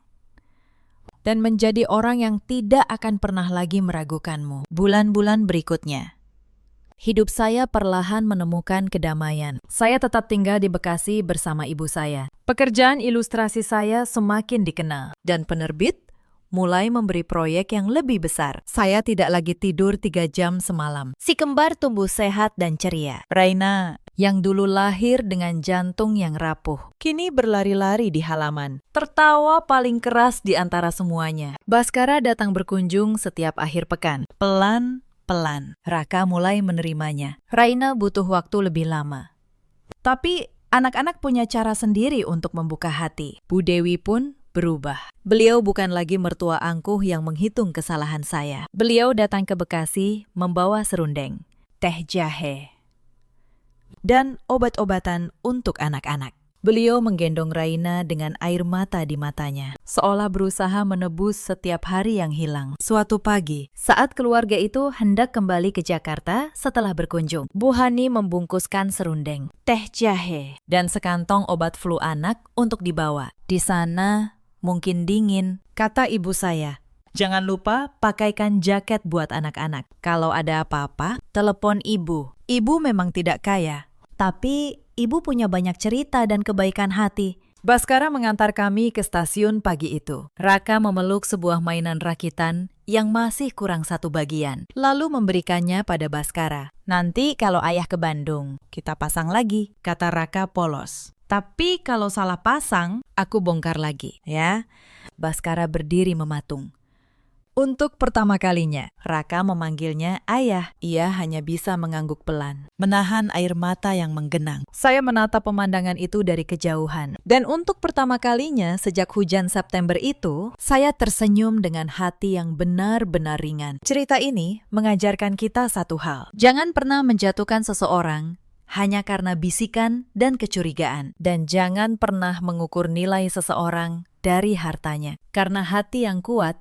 Dan menjadi orang yang tidak akan pernah lagi meragukanmu. Bulan-bulan berikutnya, hidup saya perlahan menemukan kedamaian. Saya tetap tinggal di Bekasi bersama ibu saya. Pekerjaan ilustrasi saya semakin dikenal. Dan penerbit mulai memberi proyek yang lebih besar. Saya tidak lagi tidur 3 jam semalam. Si kembar tumbuh sehat dan ceria. Raina, yang dulu lahir dengan jantung yang rapuh, kini berlari-lari di halaman. Tertawa paling keras di antara semuanya. Baskara datang berkunjung setiap akhir pekan. Pelan-pelan, Raka mulai menerimanya. Raina butuh waktu lebih lama. Tapi anak-anak punya cara sendiri untuk membuka hati. Bu Dewi pun berubah. Beliau bukan lagi mertua angkuh yang menghitung kesalahan saya. Beliau datang ke Bekasi membawa serundeng, teh jahe, dan obat-obatan untuk anak-anak. Beliau menggendong Raina dengan air mata di matanya, seolah berusaha menebus setiap hari yang hilang. Suatu pagi, saat keluarga itu hendak kembali ke Jakarta setelah berkunjung, Bu Hani membungkuskan serundeng, teh jahe, dan sekantong obat flu anak untuk dibawa. Di sana mungkin dingin, kata ibu saya. Jangan lupa pakaikan jaket buat anak-anak. Kalau ada apa-apa, telepon ibu. Ibu memang tidak kaya, tapi ibu punya banyak cerita dan kebaikan hati. Baskara mengantar kami ke stasiun pagi itu. Raka memeluk sebuah mainan rakitan yang masih kurang satu bagian, lalu memberikannya pada Baskara. Nanti kalau ayah ke Bandung, kita pasang lagi, kata Raka polos. Tapi kalau salah pasang, aku bongkar lagi, ya. Baskara berdiri mematung. Untuk pertama kalinya, Raka memanggilnya ayah. Ia hanya bisa mengangguk pelan, menahan air mata yang menggenang. Saya menatap pemandangan itu dari kejauhan. Dan untuk pertama kalinya sejak hujan September itu, saya tersenyum dengan hati yang benar-benar ringan. Cerita ini mengajarkan kita satu hal. Jangan pernah menjatuhkan seseorang hanya karena bisikan dan kecurigaan. Dan jangan pernah mengukur nilai seseorang dari hartanya. Karena hati yang kuat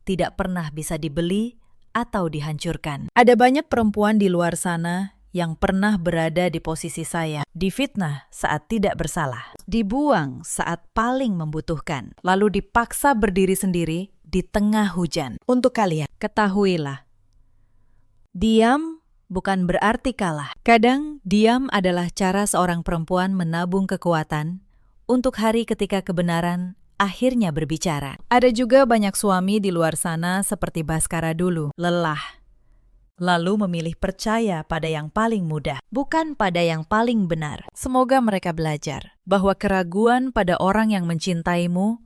tidak pernah bisa dibeli atau dihancurkan. Ada banyak perempuan di luar sana yang pernah berada di posisi saya. Difitnah saat tidak bersalah. Dibuang saat paling membutuhkan. Lalu dipaksa berdiri sendiri di tengah hujan. Untuk kalian, ketahuilah, diam bukan berarti kalah. Kadang diam adalah cara seorang perempuan menabung kekuatan untuk hari ketika kebenaran akhirnya berbicara. Ada juga banyak suami di luar sana seperti Baskara dulu, lelah, lalu memilih percaya pada yang paling mudah, bukan pada yang paling benar. Semoga mereka belajar bahwa keraguan pada orang yang mencintaimu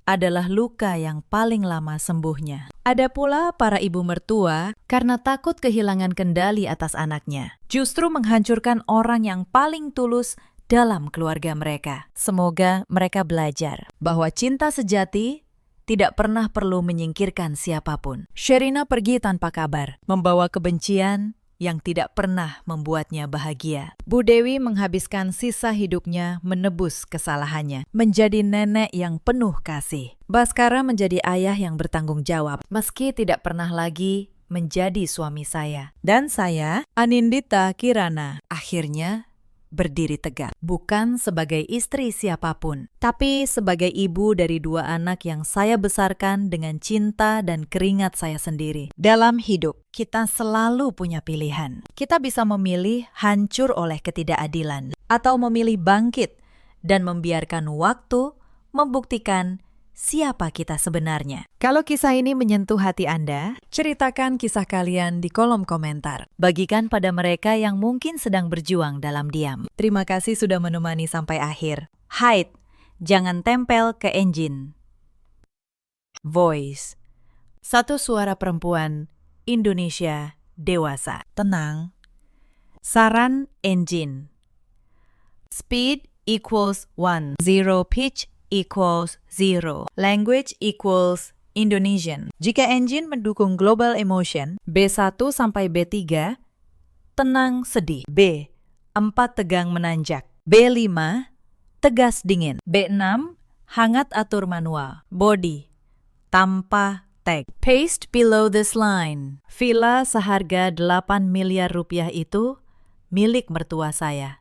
adalah luka yang paling lama sembuhnya. Ada pula para ibu mertua karena takut kehilangan kendali atas anaknya, justru menghancurkan orang yang paling tulus dalam keluarga mereka. Semoga mereka belajar bahwa cinta sejati tidak pernah perlu menyingkirkan siapapun. Sherina pergi tanpa kabar, membawa kebencian yang tidak pernah membuatnya bahagia. Bu Dewi menghabiskan sisa hidupnya menebus kesalahannya, menjadi nenek yang penuh kasih. Baskara menjadi ayah yang bertanggung jawab, meski tidak pernah lagi menjadi suami saya. Dan saya, Anindita Kirana, akhirnya berdiri tegak. Bukan sebagai istri siapapun, tapi sebagai ibu dari 2 anak yang saya besarkan dengan cinta dan keringat saya sendiri. Dalam hidup, kita selalu punya pilihan. Kita bisa memilih hancur oleh ketidakadilan, atau memilih bangkit dan membiarkan waktu membuktikan siapa kita sebenarnya. Kalau kisah ini menyentuh hati Anda, ceritakan kisah kalian di kolom komentar. Bagikan pada mereka yang mungkin sedang berjuang dalam diam. Terima kasih sudah menemani sampai akhir. Hide, jangan tempel ke engine. Voice, satu suara perempuan Indonesia dewasa. Tenang. Saran engine. Speed equals 1. Zero pitch equals 0. Language equals Indonesian. Jika engine mendukung global emotion, B1 sampai B3, tenang sedih. B4 tegang menanjak. B5 tegas dingin. B6 hangat atur manual. Body tanpa tag. Paste below this line. Villa seharga 8 miliar rupiah itu milik mertua saya.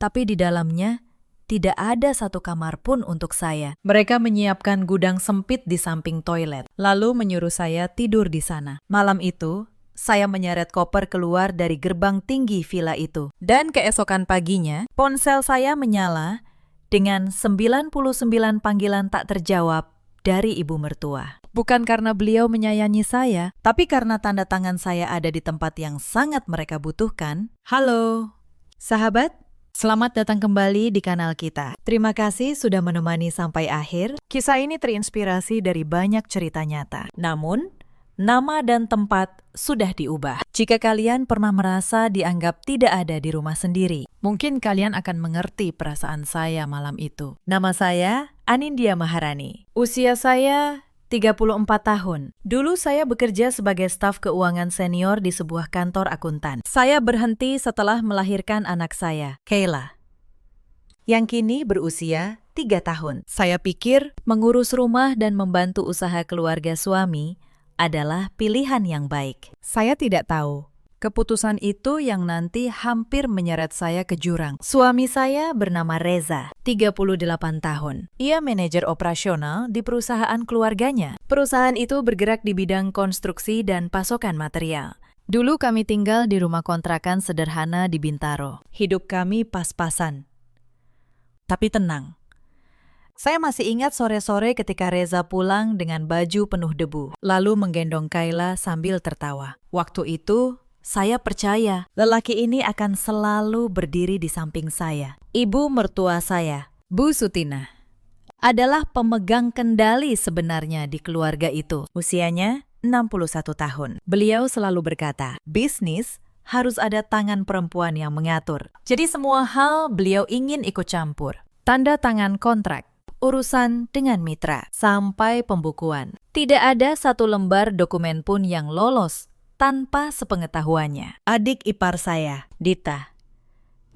Tapi di dalamnya tidak ada satu kamar pun untuk saya. Mereka menyiapkan gudang sempit di samping toilet, lalu menyuruh saya tidur di sana. Malam itu, saya menyeret koper keluar dari gerbang tinggi villa itu. Dan keesokan paginya, ponsel saya menyala dengan 99 panggilan tak terjawab dari ibu mertua. Bukan karena beliau menyayangi saya, tapi karena tanda tangan saya ada di tempat yang sangat mereka butuhkan. Halo, sahabat. Selamat datang kembali di kanal kita. Terima kasih sudah menemani sampai akhir. Kisah ini terinspirasi dari banyak cerita nyata. Namun, nama dan tempat sudah diubah. Jika kalian pernah merasa dianggap tidak ada di rumah sendiri, mungkin kalian akan mengerti perasaan saya malam itu. Nama saya Anindya Maharani. Usia saya 34 tahun. Dulu saya bekerja sebagai staf keuangan senior di sebuah kantor akuntan. Saya berhenti setelah melahirkan anak saya, Kayla, yang kini berusia 3 tahun. Saya pikir mengurus rumah dan membantu usaha keluarga suami adalah pilihan yang baik. Saya tidak tahu. Keputusan itu yang nanti hampir menyeret saya ke jurang. Suami saya bernama Reza, 38 tahun. Ia manajer operasional di perusahaan keluarganya. Perusahaan itu bergerak di bidang konstruksi dan pasokan material. Dulu kami tinggal di rumah kontrakan sederhana di Bintaro. Hidup kami pas-pasan. Tapi tenang. Saya masih ingat sore-sore ketika Reza pulang dengan baju penuh debu, lalu menggendong Kayla sambil tertawa. Waktu itu, saya percaya lelaki ini akan selalu berdiri di samping saya. Ibu mertua saya, Bu Sutina, adalah pemegang kendali sebenarnya di keluarga itu. Usianya 61 tahun. Beliau selalu berkata, bisnis harus ada tangan perempuan yang mengatur. Jadi semua hal beliau ingin ikut campur. Tanda tangan kontrak, urusan dengan mitra, sampai pembukuan. Tidak ada satu lembar dokumen pun yang lolos tanpa sepengetahuannya. Adik ipar saya, Dita,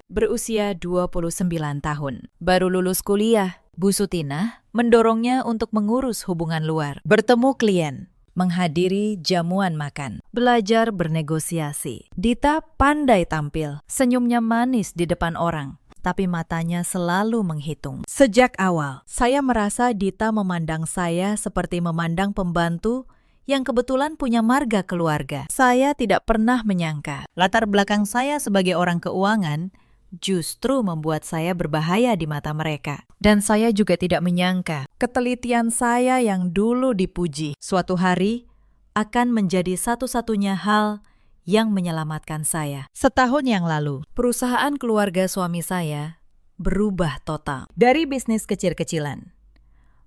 berusia 29 tahun. Baru lulus kuliah, Bu Sutina mendorongnya untuk mengurus hubungan luar, bertemu klien, menghadiri jamuan makan, belajar bernegosiasi. Dita pandai tampil, senyumnya manis di depan orang, tapi matanya selalu menghitung. Sejak awal, saya merasa Dita memandang saya seperti memandang pembantu yang kebetulan punya marga keluarga. Saya tidak pernah menyangka latar belakang saya sebagai orang keuangan justru membuat saya berbahaya di mata mereka. Dan saya juga tidak menyangka ketelitian saya yang dulu dipuji suatu hari akan menjadi satu-satunya hal yang menyelamatkan saya. Setahun yang lalu, perusahaan keluarga suami saya berubah total. Dari bisnis kecil-kecilan,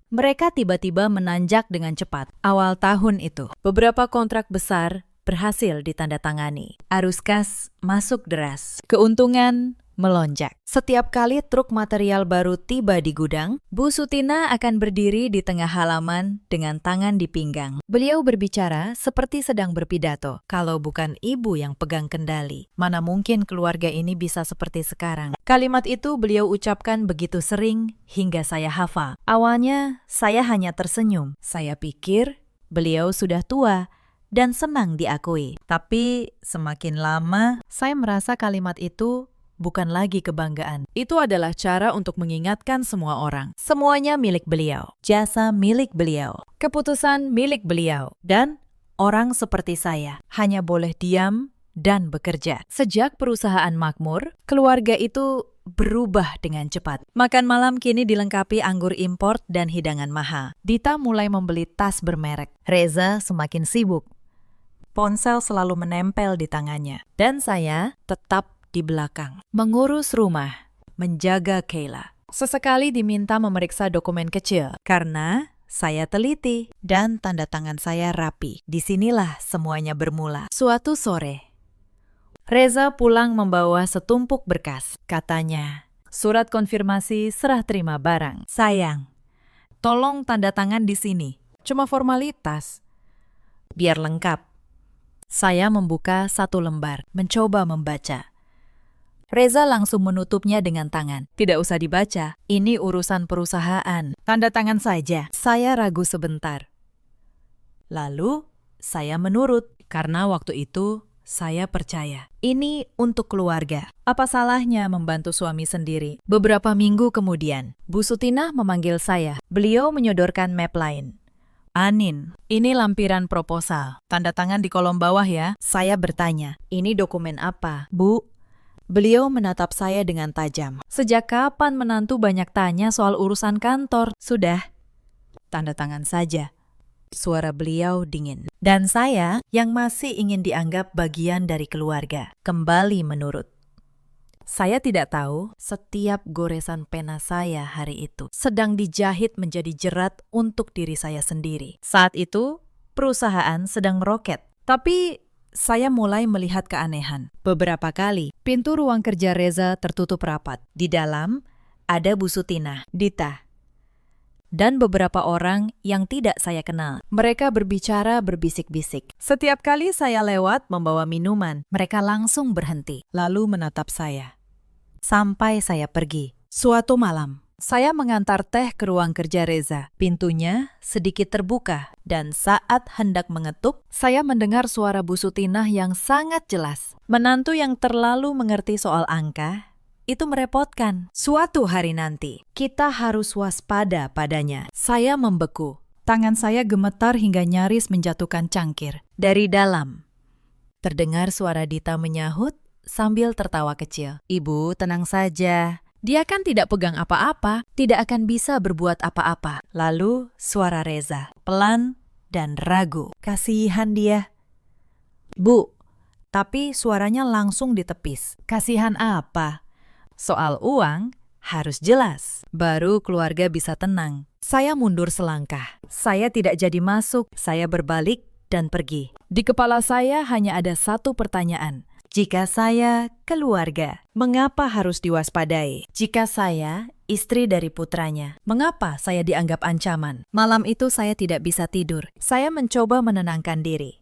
mereka tiba-tiba menanjak dengan cepat. Awal tahun itu, beberapa kontrak besar berhasil ditandatangani. Arus kas masuk deras. Keuntungan melonjak. Setiap kali truk material baru tiba di gudang, Bu Sutina akan berdiri di tengah halaman dengan tangan di pinggang. Beliau berbicara seperti sedang berpidato. Kalau bukan ibu yang pegang kendali, mana mungkin keluarga ini bisa seperti sekarang. Kalimat itu beliau ucapkan begitu sering hingga saya hafal. Awalnya saya hanya tersenyum. Saya pikir beliau sudah tua dan senang diakui. Tapi semakin lama, saya merasa kalimat itu bukan lagi kebanggaan. Itu adalah cara untuk mengingatkan semua orang. Semuanya milik beliau, jasa milik beliau, keputusan milik beliau, dan orang seperti saya hanya boleh diam dan bekerja. Sejak perusahaan makmur, keluarga itu berubah dengan cepat. Makan malam kini dilengkapi anggur import dan hidangan mahal. Dita mulai membeli tas bermerek. Reza semakin sibuk. Ponsel selalu menempel di tangannya. Dan saya tetap di belakang. Mengurus rumah, menjaga Kayla. Sesekali diminta memeriksa dokumen kecil. Karena saya teliti dan tanda tangan saya rapi. Disinilah semuanya bermula. Suatu sore, Reza pulang membawa setumpuk berkas. Katanya, surat konfirmasi serah terima barang. Sayang, tolong tanda tangan di sini. Cuma formalitas. Biar lengkap. Saya membuka satu lembar, mencoba membaca. Reza langsung menutupnya dengan tangan. Tidak usah dibaca, ini urusan perusahaan. Tanda tangan saja. Saya ragu sebentar. Lalu, saya menurut. Karena waktu itu, saya percaya. Ini untuk keluarga. Apa salahnya membantu suami sendiri? Beberapa minggu kemudian, Bu Sutinah memanggil saya. Beliau menyodorkan map lain. Anin, ini lampiran proposal. Tanda tangan di kolom bawah ya. Saya bertanya, ini dokumen apa, Bu? Beliau menatap saya dengan tajam. Sejak kapan menantu banyak tanya soal urusan kantor? Sudah, tanda tangan saja. Suara beliau dingin. Dan saya, yang masih ingin dianggap bagian dari keluarga, kembali menurut. Saya tidak tahu setiap goresan pena saya hari itu sedang dijahit menjadi jerat untuk diri saya sendiri. Saat itu, perusahaan sedang meroket. Tapi saya mulai melihat keanehan. Beberapa kali, pintu ruang kerja Reza tertutup rapat. Di dalam, ada Bu Sutinah, Dita, dan beberapa orang yang tidak saya kenal. Mereka berbicara berbisik-bisik. Setiap kali saya lewat membawa minuman, mereka langsung berhenti, lalu menatap saya. Sampai saya pergi. Suatu malam, saya mengantar teh ke ruang kerja Reza. Pintunya sedikit terbuka, dan saat hendak mengetuk, saya mendengar suara Bu Sutinah yang sangat jelas. Menantu yang terlalu mengerti soal angka, itu merepotkan. Suatu hari nanti, kita harus waspada padanya. Saya membeku. Tangan saya gemetar hingga nyaris menjatuhkan cangkir. Dari dalam, terdengar suara Dita menyahut sambil tertawa kecil. Ibu, tenang saja. Dia kan tidak pegang apa-apa, tidak akan bisa berbuat apa-apa. Lalu suara Reza, pelan dan ragu. Kasihan dia. Bu, tapi suaranya langsung ditepis. Kasihan apa? Soal uang harus jelas. Baru keluarga bisa tenang. Saya mundur selangkah. Saya tidak jadi masuk. Saya berbalik dan pergi. Di kepala saya hanya ada satu pertanyaan. Jika saya keluarga, mengapa harus diwaspadai? Jika saya istri dari putranya, mengapa saya dianggap ancaman? Malam itu saya tidak bisa tidur. Saya mencoba menenangkan diri.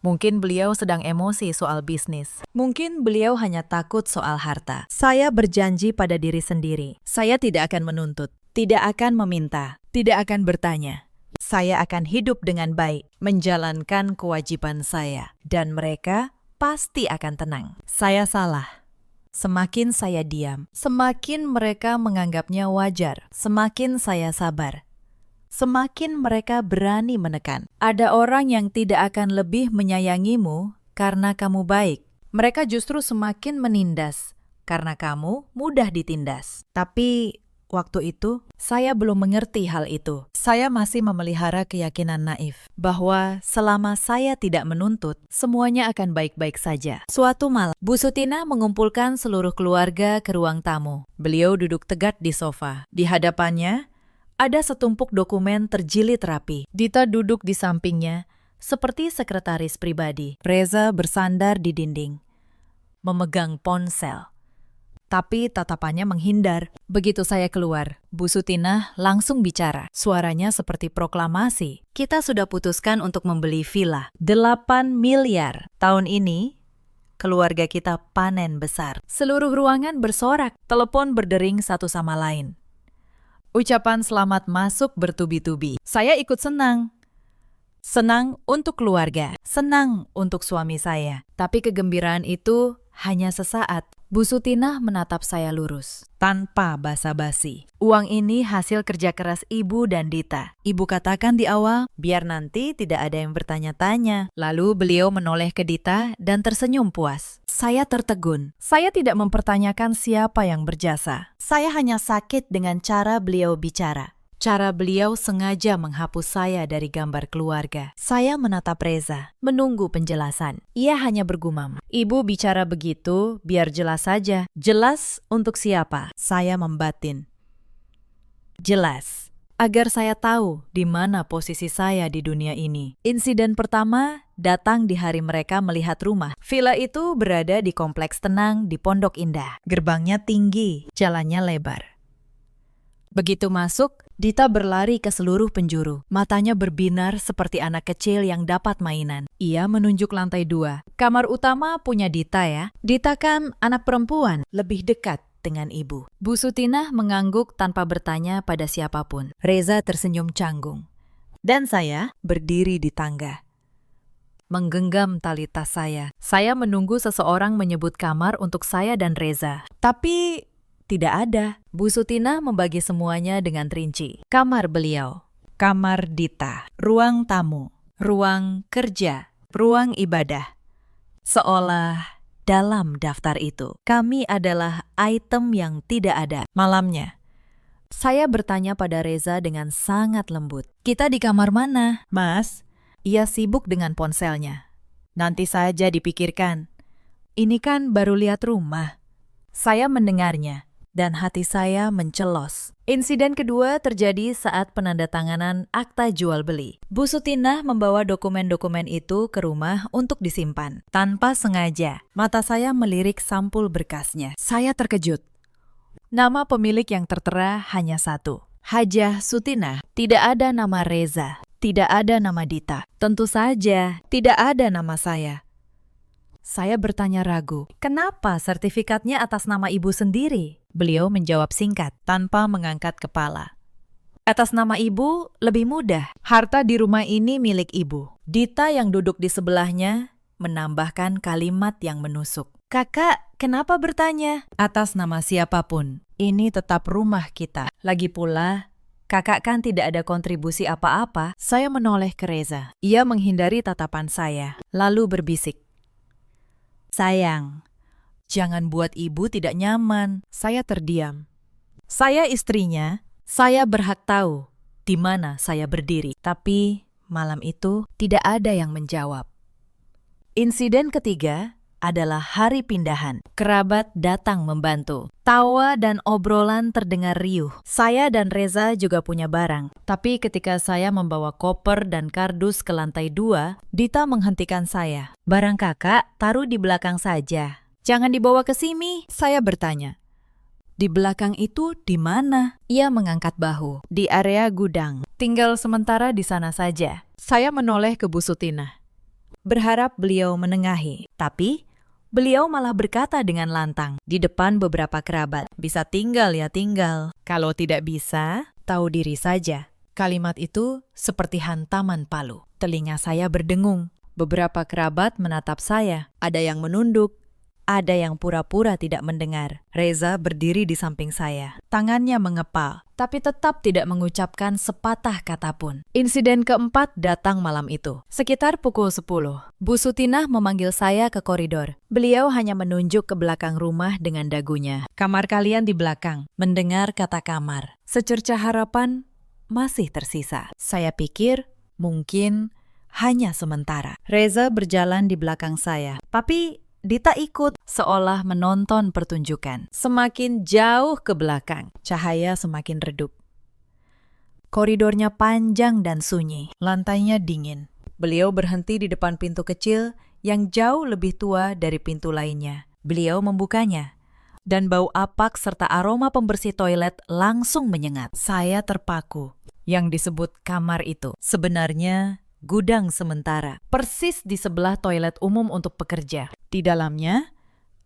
Mungkin beliau sedang emosi soal bisnis. Mungkin beliau hanya takut soal harta. Saya berjanji pada diri sendiri. Saya tidak akan menuntut, tidak akan meminta, tidak akan bertanya. Saya akan hidup dengan baik, menjalankan kewajiban saya. Dan mereka pasti akan tenang. Saya salah. Semakin saya diam, semakin mereka menganggapnya wajar. Semakin saya sabar, semakin mereka berani menekan. Ada orang yang tidak akan lebih menyayangimu karena kamu baik. Mereka justru semakin menindas karena kamu mudah ditindas. Tapi waktu itu, saya belum mengerti hal itu. Saya masih memelihara keyakinan naif bahwa selama saya tidak menuntut, semuanya akan baik-baik saja. Suatu malam, Bu Sutinah mengumpulkan seluruh keluarga ke ruang tamu. Beliau duduk tegak di sofa. Di hadapannya, ada setumpuk dokumen terjilid rapi. Dita duduk di sampingnya, seperti sekretaris pribadi. Reza bersandar di dinding, memegang ponsel. Tapi tatapannya menghindar. Begitu saya keluar, Bu Sutinah langsung bicara. Suaranya seperti proklamasi. Kita sudah putuskan untuk membeli villa. 8 miliar. Tahun ini, keluarga kita panen besar. Seluruh ruangan bersorak. Telepon berdering satu sama lain. Ucapan selamat masuk bertubi-tubi. Saya ikut senang. Senang untuk keluarga. Senang untuk suami saya. Tapi kegembiraan itu hanya sesaat. Bu Sutinah menatap saya lurus, tanpa basa-basi. Uang ini hasil kerja keras Ibu dan Dita. Ibu katakan di awal, biar nanti tidak ada yang bertanya-tanya. Lalu beliau menoleh ke Dita dan tersenyum puas. Saya tertegun. Saya tidak mempertanyakan siapa yang berjasa. Saya hanya sakit dengan cara beliau bicara. Cara beliau sengaja menghapus saya dari gambar keluarga. Saya menatap Reza, menunggu penjelasan. Ia hanya bergumam. Ibu bicara begitu, biar jelas saja. Jelas untuk siapa? Saya membatin. Jelas. Agar saya tahu di mana posisi saya di dunia ini. Insiden pertama datang di hari mereka melihat rumah. Villa itu berada di kompleks tenang di Pondok Indah. Gerbangnya tinggi, jalannya lebar. Begitu masuk, Dita berlari ke seluruh penjuru. Matanya berbinar seperti anak kecil yang dapat mainan. Ia menunjuk lantai 2. Kamar utama punya Dita ya. Dita kan anak perempuan, lebih dekat dengan ibu. Bu Sutinah mengangguk tanpa bertanya pada siapapun. Reza tersenyum canggung. Dan saya berdiri di tangga. Menggenggam tali tas saya. Saya menunggu seseorang menyebut kamar untuk saya dan Reza. Tapi tidak ada. Bu Sutinah membagi semuanya dengan rinci. Kamar beliau, kamar Dita, ruang tamu, ruang kerja, ruang ibadah. Seolah dalam daftar itu, kami adalah item yang tidak ada. Malamnya, saya bertanya pada Reza dengan sangat lembut. Kita di kamar mana? Mas, ia sibuk dengan ponselnya. Nanti saja dipikirkan. Ini kan baru lihat rumah. Saya mendengarnya. Dan hati saya mencelos. Insiden kedua terjadi saat penandatanganan akta jual beli. Bu Sutinah membawa dokumen-dokumen itu ke rumah untuk disimpan. Tanpa sengaja, mata saya melirik sampul berkasnya. Saya terkejut. Nama pemilik yang tertera hanya satu. Hajah Sutinah. Tidak ada nama Reza. Tidak ada nama Dita. Tentu saja tidak ada nama saya. Saya bertanya ragu, kenapa sertifikatnya atas nama ibu sendiri? Beliau menjawab singkat, tanpa mengangkat kepala. Atas nama ibu lebih mudah. Harta di rumah ini milik ibu. Dita yang duduk di sebelahnya menambahkan kalimat yang menusuk. Kakak, kenapa bertanya? Atas nama siapapun, ini tetap rumah kita. Lagi pula, kakak kan tidak ada kontribusi apa-apa. Saya menoleh ke Reza. Ia menghindari tatapan saya, lalu berbisik. Sayang, jangan buat ibu tidak nyaman. Saya terdiam. Saya istrinya, saya berhak tahu di mana saya berdiri. Tapi malam itu tidak ada yang menjawab. Insiden ketiga adalah hari pindahan. Kerabat datang membantu. Tawa dan obrolan terdengar riuh. Saya dan Reza juga punya barang. Tapi ketika saya membawa koper dan kardus ke lantai 2, Dita menghentikan saya. Barang kakak taruh di belakang saja. Jangan dibawa ke sini, saya bertanya. Di belakang itu di mana? Ia mengangkat bahu. Di area gudang. Tinggal sementara di sana saja. Saya menoleh ke Bu Sutinah. Berharap beliau menengahi. Tapi beliau malah berkata dengan lantang di depan beberapa kerabat, bisa tinggal ya tinggal. Kalau tidak bisa, tahu diri saja. Kalimat itu seperti hantaman palu. Telinga saya berdengung. Beberapa kerabat menatap saya. Ada yang menunduk, ada yang pura-pura tidak mendengar. Reza berdiri di samping saya. Tangannya mengepal, tapi tetap tidak mengucapkan sepatah kata pun. Insiden keempat datang malam itu. Sekitar pukul 10. Bu Sutinah memanggil saya ke koridor. Beliau hanya menunjuk ke belakang rumah dengan dagunya. Kamar kalian di belakang. Mendengar kata kamar. Secerca harapan masih tersisa. Saya pikir mungkin hanya sementara. Reza berjalan di belakang saya. Tapi Dita ikut, seolah menonton pertunjukan. Semakin jauh ke belakang, cahaya semakin redup. Koridornya panjang dan sunyi, lantainya dingin. Beliau berhenti di depan pintu kecil yang jauh lebih tua dari pintu lainnya. Beliau membukanya, dan bau apak serta aroma pembersih toilet langsung menyengat. Saya terpaku. Yang disebut kamar itu sebenarnya gudang sementara, persis di sebelah toilet umum untuk pekerja. Di dalamnya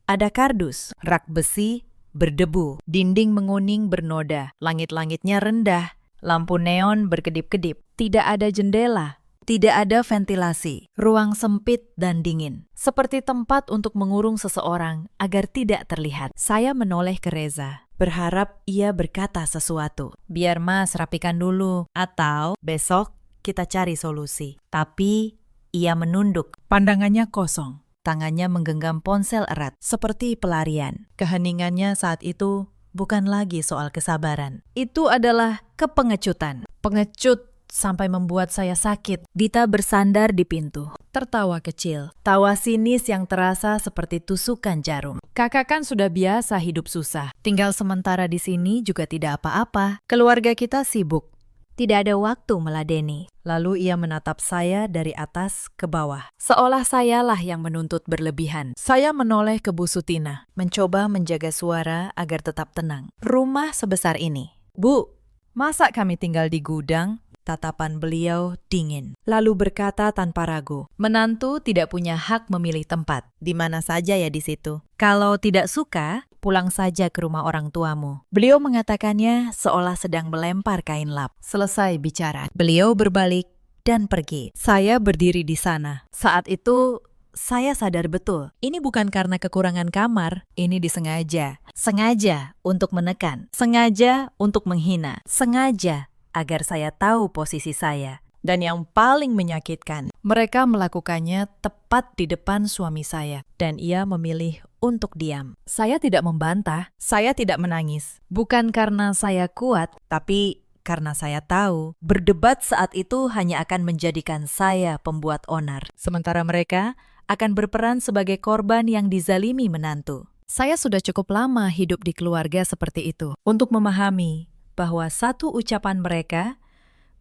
ada kardus, rak besi berdebu, dinding menguning bernoda, langit-langitnya rendah, lampu neon berkedip-kedip. Tidak ada jendela, Tidak ada ventilasi, ruang sempit dan dingin. Seperti tempat untuk mengurung seseorang agar tidak terlihat. Saya menoleh ke Reza, berharap ia berkata sesuatu. Biar Mas rapikan dulu, atau besok kita cari solusi. Tapi ia menunduk, pandangannya kosong. Tangannya menggenggam ponsel erat, seperti pelarian. Keheningannya saat itu bukan lagi soal kesabaran. Itu adalah kepengecutan. Pengecut sampai membuat saya sakit. Dita bersandar di pintu, tertawa kecil. Tawa sinis yang terasa seperti tusukan jarum. Kakak kan sudah biasa hidup susah. Tinggal sementara di sini juga tidak apa-apa. Keluarga kita sibuk. Tidak ada waktu meladeni. Lalu ia menatap saya dari atas ke bawah. Seolah sayalah yang menuntut berlebihan. Saya menoleh ke Bu Sutina, mencoba menjaga suara agar tetap tenang. Rumah sebesar ini. Bu, masa kami tinggal di gudang? Tatapan beliau dingin. Lalu berkata tanpa ragu, menantu tidak punya hak memilih tempat. Di mana saja ya di situ. Kalau tidak suka, pulang saja ke rumah orang tuamu. Beliau mengatakannya seolah sedang melempar kain lap. Selesai bicara, beliau berbalik dan pergi. Saya berdiri di sana. Saat itu, saya sadar betul, ini bukan karena kekurangan kamar, ini disengaja. Sengaja untuk menekan, sengaja untuk menghina, sengaja agar saya tahu posisi saya. Dan yang paling menyakitkan, mereka melakukannya tepat di depan suami saya. Dan ia memilih untuk diam. Saya tidak membantah, saya tidak menangis. Bukan karena saya kuat, tapi karena saya tahu berdebat saat itu hanya akan menjadikan saya pembuat onar. Sementara mereka akan berperan sebagai korban yang dizalimi menantu. Saya sudah cukup lama hidup di keluarga seperti itu untuk memahami bahwa satu ucapan mereka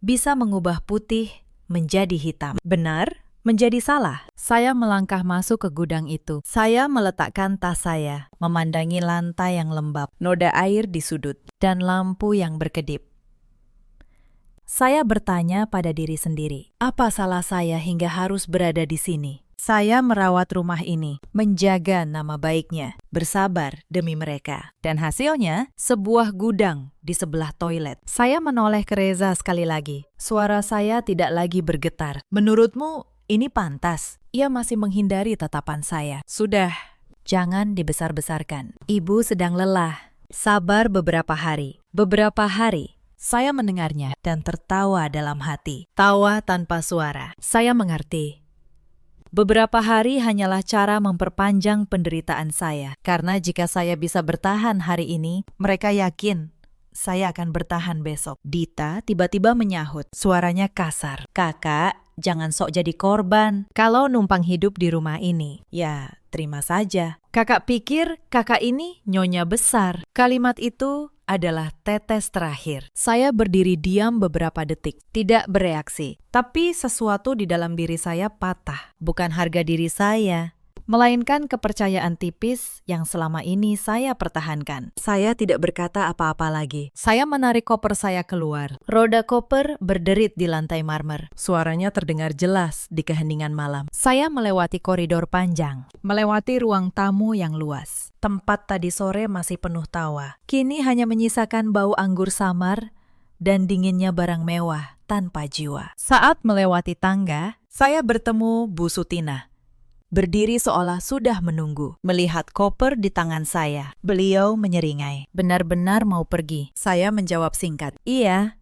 bisa mengubah putih menjadi hitam. Benar, menjadi salah. Saya melangkah masuk ke gudang itu. Saya meletakkan tas saya, memandangi lantai yang lembab, noda air di sudut, dan lampu yang berkedip. Saya bertanya pada diri sendiri, apa salah saya hingga harus berada di sini? Saya merawat rumah ini, menjaga nama baiknya, bersabar demi mereka. Dan hasilnya, sebuah gudang di sebelah toilet. Saya menoleh ke Reza sekali lagi. Suara saya tidak lagi bergetar. Menurutmu, ini pantas? Ia masih menghindari tatapan saya. Sudah, jangan dibesar-besarkan. Ibu sedang lelah. Sabar beberapa hari. Beberapa hari. Saya mendengarnya dan tertawa dalam hati. Tawa tanpa suara. Saya mengerti. Beberapa hari hanyalah cara memperpanjang penderitaan saya. Karena jika saya bisa bertahan hari ini, mereka yakin saya akan bertahan besok. Dita tiba-tiba menyahut. Suaranya kasar. Kakak, jangan sok jadi korban. Kalau numpang hidup di rumah ini, ya terima saja. Kakak pikir kakak ini nyonya besar. Kalimat itu adalah tetes terakhir. Saya berdiri diam beberapa detik, tidak bereaksi. Tapi sesuatu di dalam diri saya patah. Bukan harga diri saya, melainkan kepercayaan tipis yang selama ini saya pertahankan. Saya tidak berkata apa-apa lagi. Saya menarik koper saya keluar. Roda koper berderit di lantai marmer. Suaranya terdengar jelas di keheningan malam. Saya melewati koridor panjang, melewati ruang tamu yang luas. Tempat tadi sore masih penuh tawa. Kini hanya menyisakan bau anggur samar dan dinginnya barang mewah tanpa jiwa. Saat melewati tangga, saya bertemu Bu Sutina. Berdiri seolah sudah menunggu, melihat koper di tangan saya. Beliau menyeringai. Benar-benar mau pergi. Saya menjawab singkat. Iya.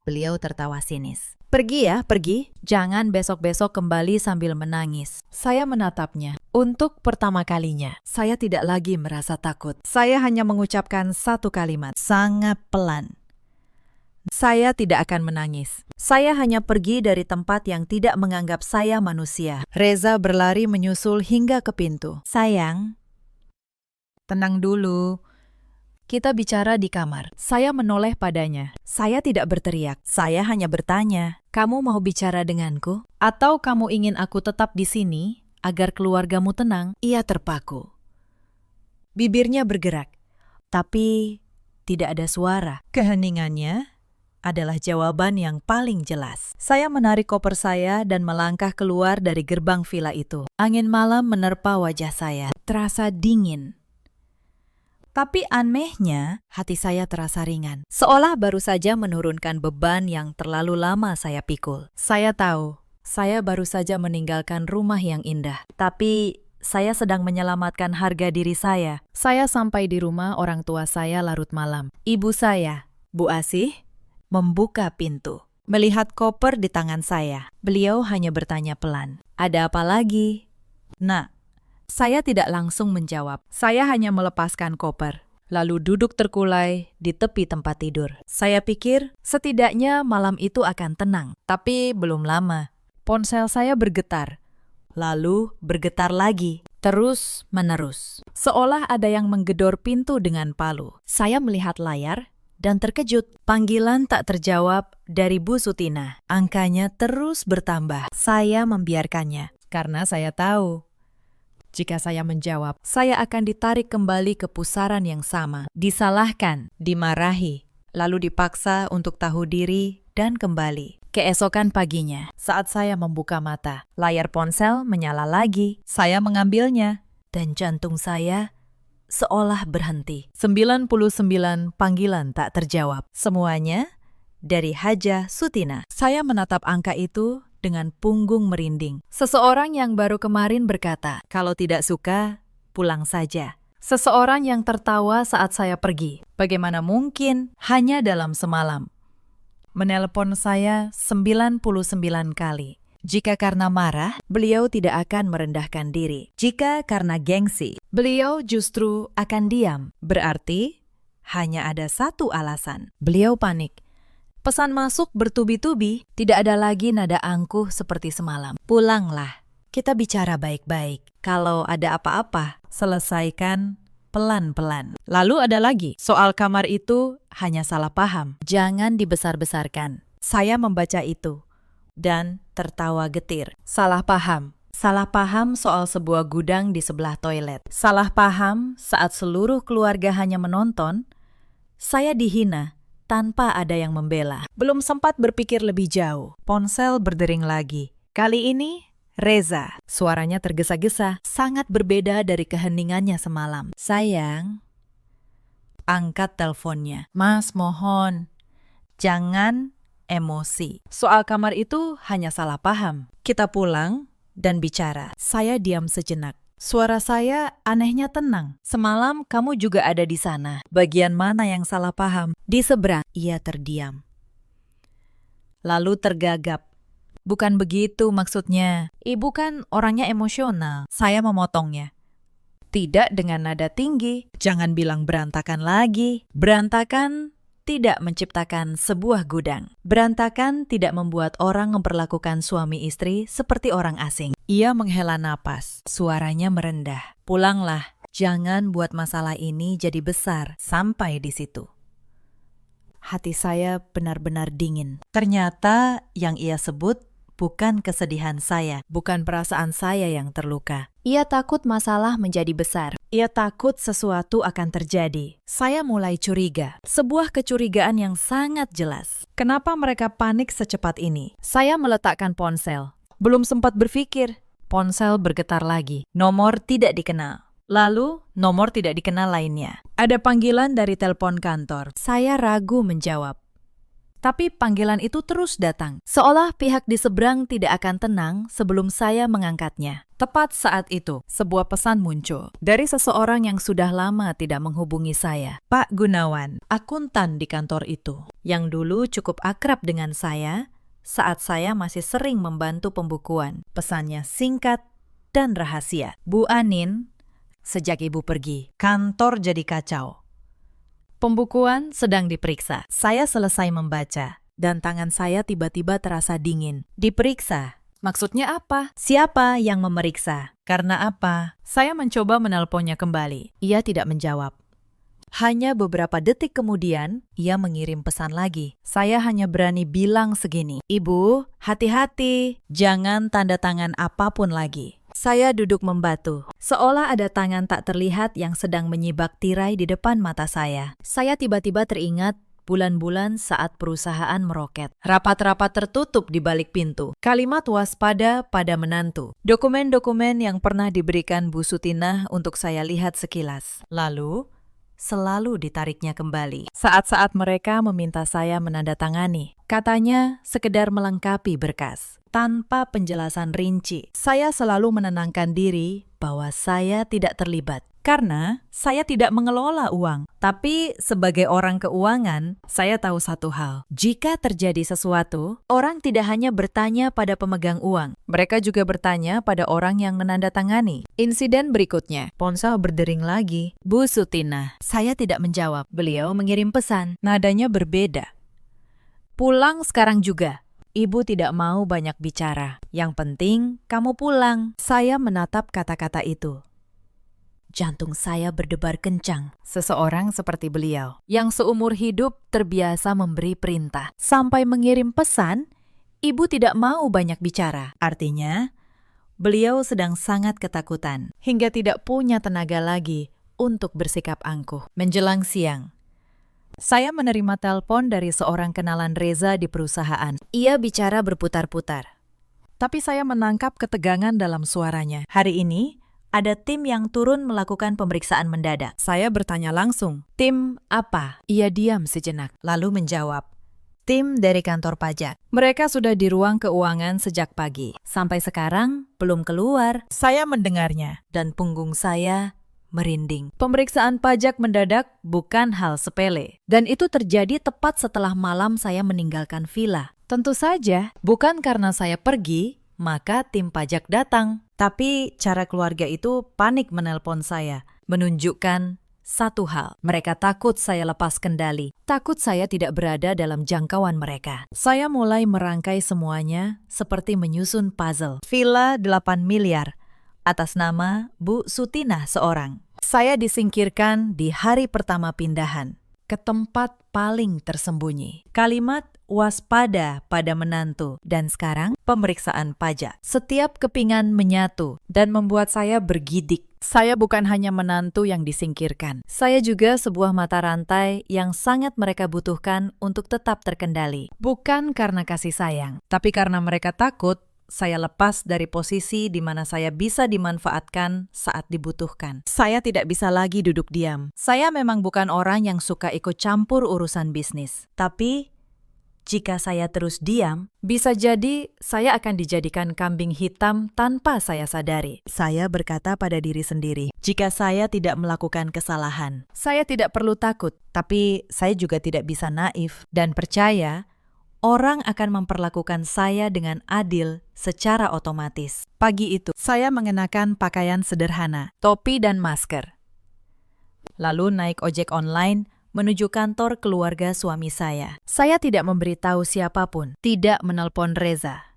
Beliau tertawa sinis. Pergi ya, pergi. Jangan besok-besok kembali sambil menangis. Saya menatapnya. Untuk pertama kalinya, saya tidak lagi merasa takut. Saya hanya mengucapkan satu kalimat, sangat pelan. Saya tidak akan menangis. Saya hanya pergi dari tempat yang tidak menganggap saya manusia. Reza berlari menyusul hingga ke pintu. Sayang, tenang dulu. Kita bicara di kamar. Saya menoleh padanya. Saya tidak berteriak. Saya hanya bertanya, kamu mau bicara denganku? Atau kamu ingin aku tetap di sini agar keluargamu tenang? Ia terpaku. Bibirnya bergerak, tapi tidak ada suara. Keheningannya adalah jawaban yang paling jelas. Saya menarik koper saya dan melangkah keluar dari gerbang villa itu. Angin malam menerpa wajah saya, terasa dingin. Tapi anehnya, hati saya terasa ringan. Seolah baru saja menurunkan beban yang terlalu lama saya pikul. Saya tahu, Saya baru saja meninggalkan rumah yang indah. Tapi saya sedang menyelamatkan harga diri saya. Saya sampai di rumah orang tua saya larut malam. Ibu saya, Bu Asih, membuka pintu. Melihat koper di tangan saya, beliau hanya bertanya pelan, "Ada apa lagi?" "Nak." Saya tidak langsung menjawab. Saya hanya melepaskan koper, lalu duduk terkulai di tepi tempat tidur. Saya pikir setidaknya malam itu akan tenang, tapi belum lama. Ponsel saya bergetar, lalu bergetar lagi, terus-menerus. Seolah ada yang menggedor pintu dengan palu. Saya melihat layar dan terkejut. Panggilan tak terjawab dari Bu Sutina. Angkanya terus bertambah. Saya membiarkannya, karena saya tahu jika saya menjawab, saya akan ditarik kembali ke pusaran yang sama. Disalahkan, dimarahi, lalu dipaksa untuk tahu diri dan kembali. Keesokan paginya, saat saya membuka mata, layar ponsel menyala lagi. Saya mengambilnya, dan jantung saya seolah berhenti. 99 panggilan tak terjawab. Semuanya dari Haja Sutina. Saya menatap angka itu dengan punggung merinding. Seseorang yang baru kemarin berkata, "Kalau tidak suka, pulang saja." Seseorang yang tertawa saat saya pergi. Bagaimana mungkin hanya dalam semalam? Menelpon saya 99 kali. Jika karena marah, beliau tidak akan merendahkan diri. Jika karena gengsi, beliau justru akan diam. Berarti hanya ada satu alasan. Beliau panik. Pesan masuk bertubi-tubi, tidak ada lagi nada angkuh seperti semalam. "Pulanglah, kita bicara baik-baik. Kalau ada apa-apa, selesaikan pelan-pelan." Lalu ada lagi, soal kamar itu hanya salah paham. Jangan dibesar-besarkan. Saya membaca itu dan tertawa getir. Salah paham. Salah paham soal sebuah gudang di sebelah toilet. Salah paham saat seluruh keluarga hanya menonton. Saya dihina tanpa ada yang membela. Belum sempat berpikir lebih jauh. Ponsel berdering lagi. Kali ini Reza. Suaranya tergesa-gesa, sangat berbeda dari keheningannya semalam. "Sayang." Angkat teleponnya. "Mas, mohon, jangan emosi. Soal kamar itu hanya salah paham. Kita pulang dan bicara." Saya diam sejenak. Suara saya anehnya tenang. "Semalam kamu juga ada di sana. Bagian mana yang salah paham?" "Di seberang." Ia terdiam, lalu tergagap. "Bukan begitu maksudnya. Ibu kan orangnya emosional." Saya memotongnya. Tidak dengan nada tinggi. "Jangan bilang berantakan lagi. Berantakan tidak menciptakan sebuah gudang. Berantakan tidak membuat orang memperlakukan suami istri seperti orang asing." Ia menghela napas. Suaranya merendah. "Pulanglah. Jangan buat masalah ini jadi besar sampai di situ." Hati saya benar-benar dingin. Ternyata yang ia sebut bukan kesedihan saya, bukan perasaan saya yang terluka. Ia takut masalah menjadi besar. Ia takut sesuatu akan terjadi. Saya mulai curiga. Sebuah kecurigaan yang sangat jelas. Kenapa mereka panik secepat ini? Saya meletakkan ponsel. Belum sempat berpikir, ponsel bergetar lagi. Nomor tidak dikenal. Lalu, nomor tidak dikenal lainnya. Ada panggilan dari telepon kantor. Saya ragu menjawab. Tapi panggilan itu terus datang, seolah pihak di seberang tidak akan tenang sebelum saya mengangkatnya. Tepat saat itu, sebuah pesan muncul dari seseorang yang sudah lama tidak menghubungi saya. Pak Gunawan, akuntan di kantor itu, yang dulu cukup akrab dengan saya saat saya masih sering membantu pembukuan. Pesannya singkat dan rahasia. "Bu Anin, sejak ibu pergi, kantor jadi kacau. Pembukuan sedang diperiksa." Saya selesai membaca, dan tangan saya tiba-tiba terasa dingin. Diperiksa? Maksudnya apa? Siapa yang memeriksa? Karena apa? Saya mencoba menelponnya kembali. Ia tidak menjawab. Hanya beberapa detik kemudian, ia mengirim pesan lagi. Saya hanya berani bilang segini, "Ibu, hati-hati, jangan tanda tangan apapun lagi." Saya duduk membatu, seolah ada tangan tak terlihat yang sedang menyibak tirai di depan mata saya. Saya tiba-tiba teringat bulan-bulan saat perusahaan meroket. Rapat-rapat tertutup di balik pintu. Kalimat waspada pada menantu. Dokumen-dokumen yang pernah diberikan Bu Sutinah untuk saya lihat sekilas. Lalu, selalu ditariknya kembali. Saat-saat mereka meminta saya menandatangani, katanya sekedar melengkapi berkas, tanpa penjelasan rinci. Saya selalu menenangkan diri bahwa saya tidak terlibat, karena saya tidak mengelola uang. Tapi sebagai orang keuangan, saya tahu satu hal. Jika terjadi sesuatu, orang tidak hanya bertanya pada pemegang uang. Mereka juga bertanya pada orang yang menandatangani. Insiden berikutnya, ponsel berdering lagi. Bu Sutina, saya tidak menjawab. Beliau mengirim pesan. Nadanya berbeda. Pulang sekarang juga. Ibu tidak mau banyak bicara. Yang penting, kamu pulang. Saya menatap kata-kata itu. Jantung saya berdebar kencang. Seseorang seperti beliau, yang seumur hidup terbiasa memberi perintah, sampai mengirim pesan, ibu tidak mau banyak bicara. Artinya, beliau sedang sangat ketakutan, hingga tidak punya tenaga lagi untuk bersikap angkuh. Menjelang siang, saya menerima telepon dari seorang kenalan Reza di perusahaan. Ia bicara berputar-putar, tapi saya menangkap ketegangan dalam suaranya. Hari ini, ada tim yang turun melakukan pemeriksaan mendadak. Saya bertanya langsung, tim apa? Ia diam sejenak, lalu menjawab, tim dari kantor pajak. Mereka sudah di ruang keuangan sejak pagi. Sampai sekarang belum keluar. Saya mendengarnya, dan punggung saya merinding. Pemeriksaan pajak mendadak bukan hal sepele. Dan itu terjadi tepat setelah malam saya meninggalkan villa. Tentu saja, bukan karena saya pergi, maka tim pajak datang. Tapi cara keluarga itu panik menelpon saya, menunjukkan satu hal. Mereka takut saya lepas kendali, takut saya tidak berada dalam jangkauan mereka. Saya mulai merangkai semuanya seperti menyusun puzzle. Villa 8 miliar, atas nama Bu Sutina seorang. Saya disingkirkan di hari pertama pindahan, ke tempat paling tersembunyi. Kalimat waspada pada menantu, dan sekarang pemeriksaan pajak. Setiap kepingan menyatu dan membuat saya bergidik. Saya bukan hanya menantu yang disingkirkan. Saya juga sebuah mata rantai yang sangat mereka butuhkan untuk tetap terkendali. Bukan karena kasih sayang, tapi karena mereka takut saya lepas dari posisi di mana saya bisa dimanfaatkan saat dibutuhkan. Saya tidak bisa lagi duduk diam. Saya memang bukan orang yang suka ikut campur urusan bisnis. Tapi jika saya terus diam, bisa jadi saya akan dijadikan kambing hitam tanpa saya sadari. Saya berkata pada diri sendiri, jika saya tidak melakukan kesalahan, saya tidak perlu takut. Tapi saya juga tidak bisa naif dan percaya orang akan memperlakukan saya dengan adil secara otomatis. Pagi itu, saya mengenakan pakaian sederhana, topi dan masker. Lalu naik ojek online menuju kantor keluarga suami saya. Saya tidak memberitahu siapapun, tidak menelpon Reza.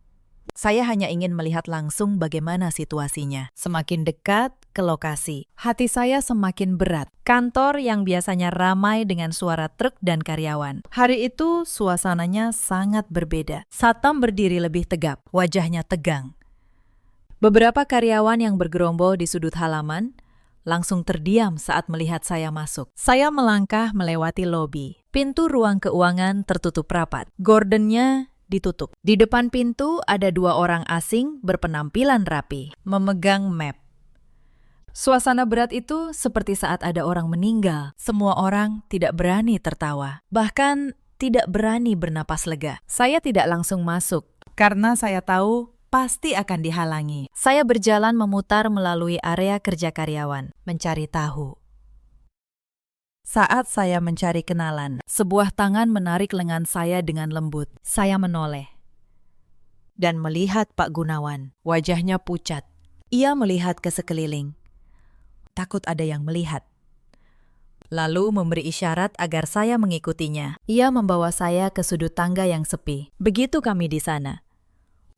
Saya hanya ingin melihat langsung bagaimana situasinya. Semakin dekat ke lokasi, hati saya semakin berat. Kantor yang biasanya ramai dengan suara truk dan karyawan. Hari itu suasananya sangat berbeda. Satam berdiri lebih tegap, wajahnya tegang. Beberapa karyawan yang bergerombol di sudut halaman langsung terdiam saat melihat saya masuk. Saya melangkah melewati lobi. Pintu ruang keuangan tertutup rapat. Gordonnya ditutup. Di depan pintu ada 2 orang asing berpenampilan rapi, memegang map. Suasana berat itu seperti saat ada orang meninggal. Semua orang tidak berani tertawa, bahkan tidak berani bernapas lega. Saya tidak langsung masuk, karena saya tahu pasti akan dihalangi. Saya berjalan memutar melalui area kerja karyawan, mencari tahu. Saat saya mencari kenalan, sebuah tangan menarik lengan saya dengan lembut. Saya menoleh dan melihat Pak Gunawan. Wajahnya pucat. Ia melihat ke sekeliling. Takut ada yang melihat. Lalu memberi isyarat agar saya mengikutinya. Ia membawa saya ke sudut tangga yang sepi. Begitu kami di sana,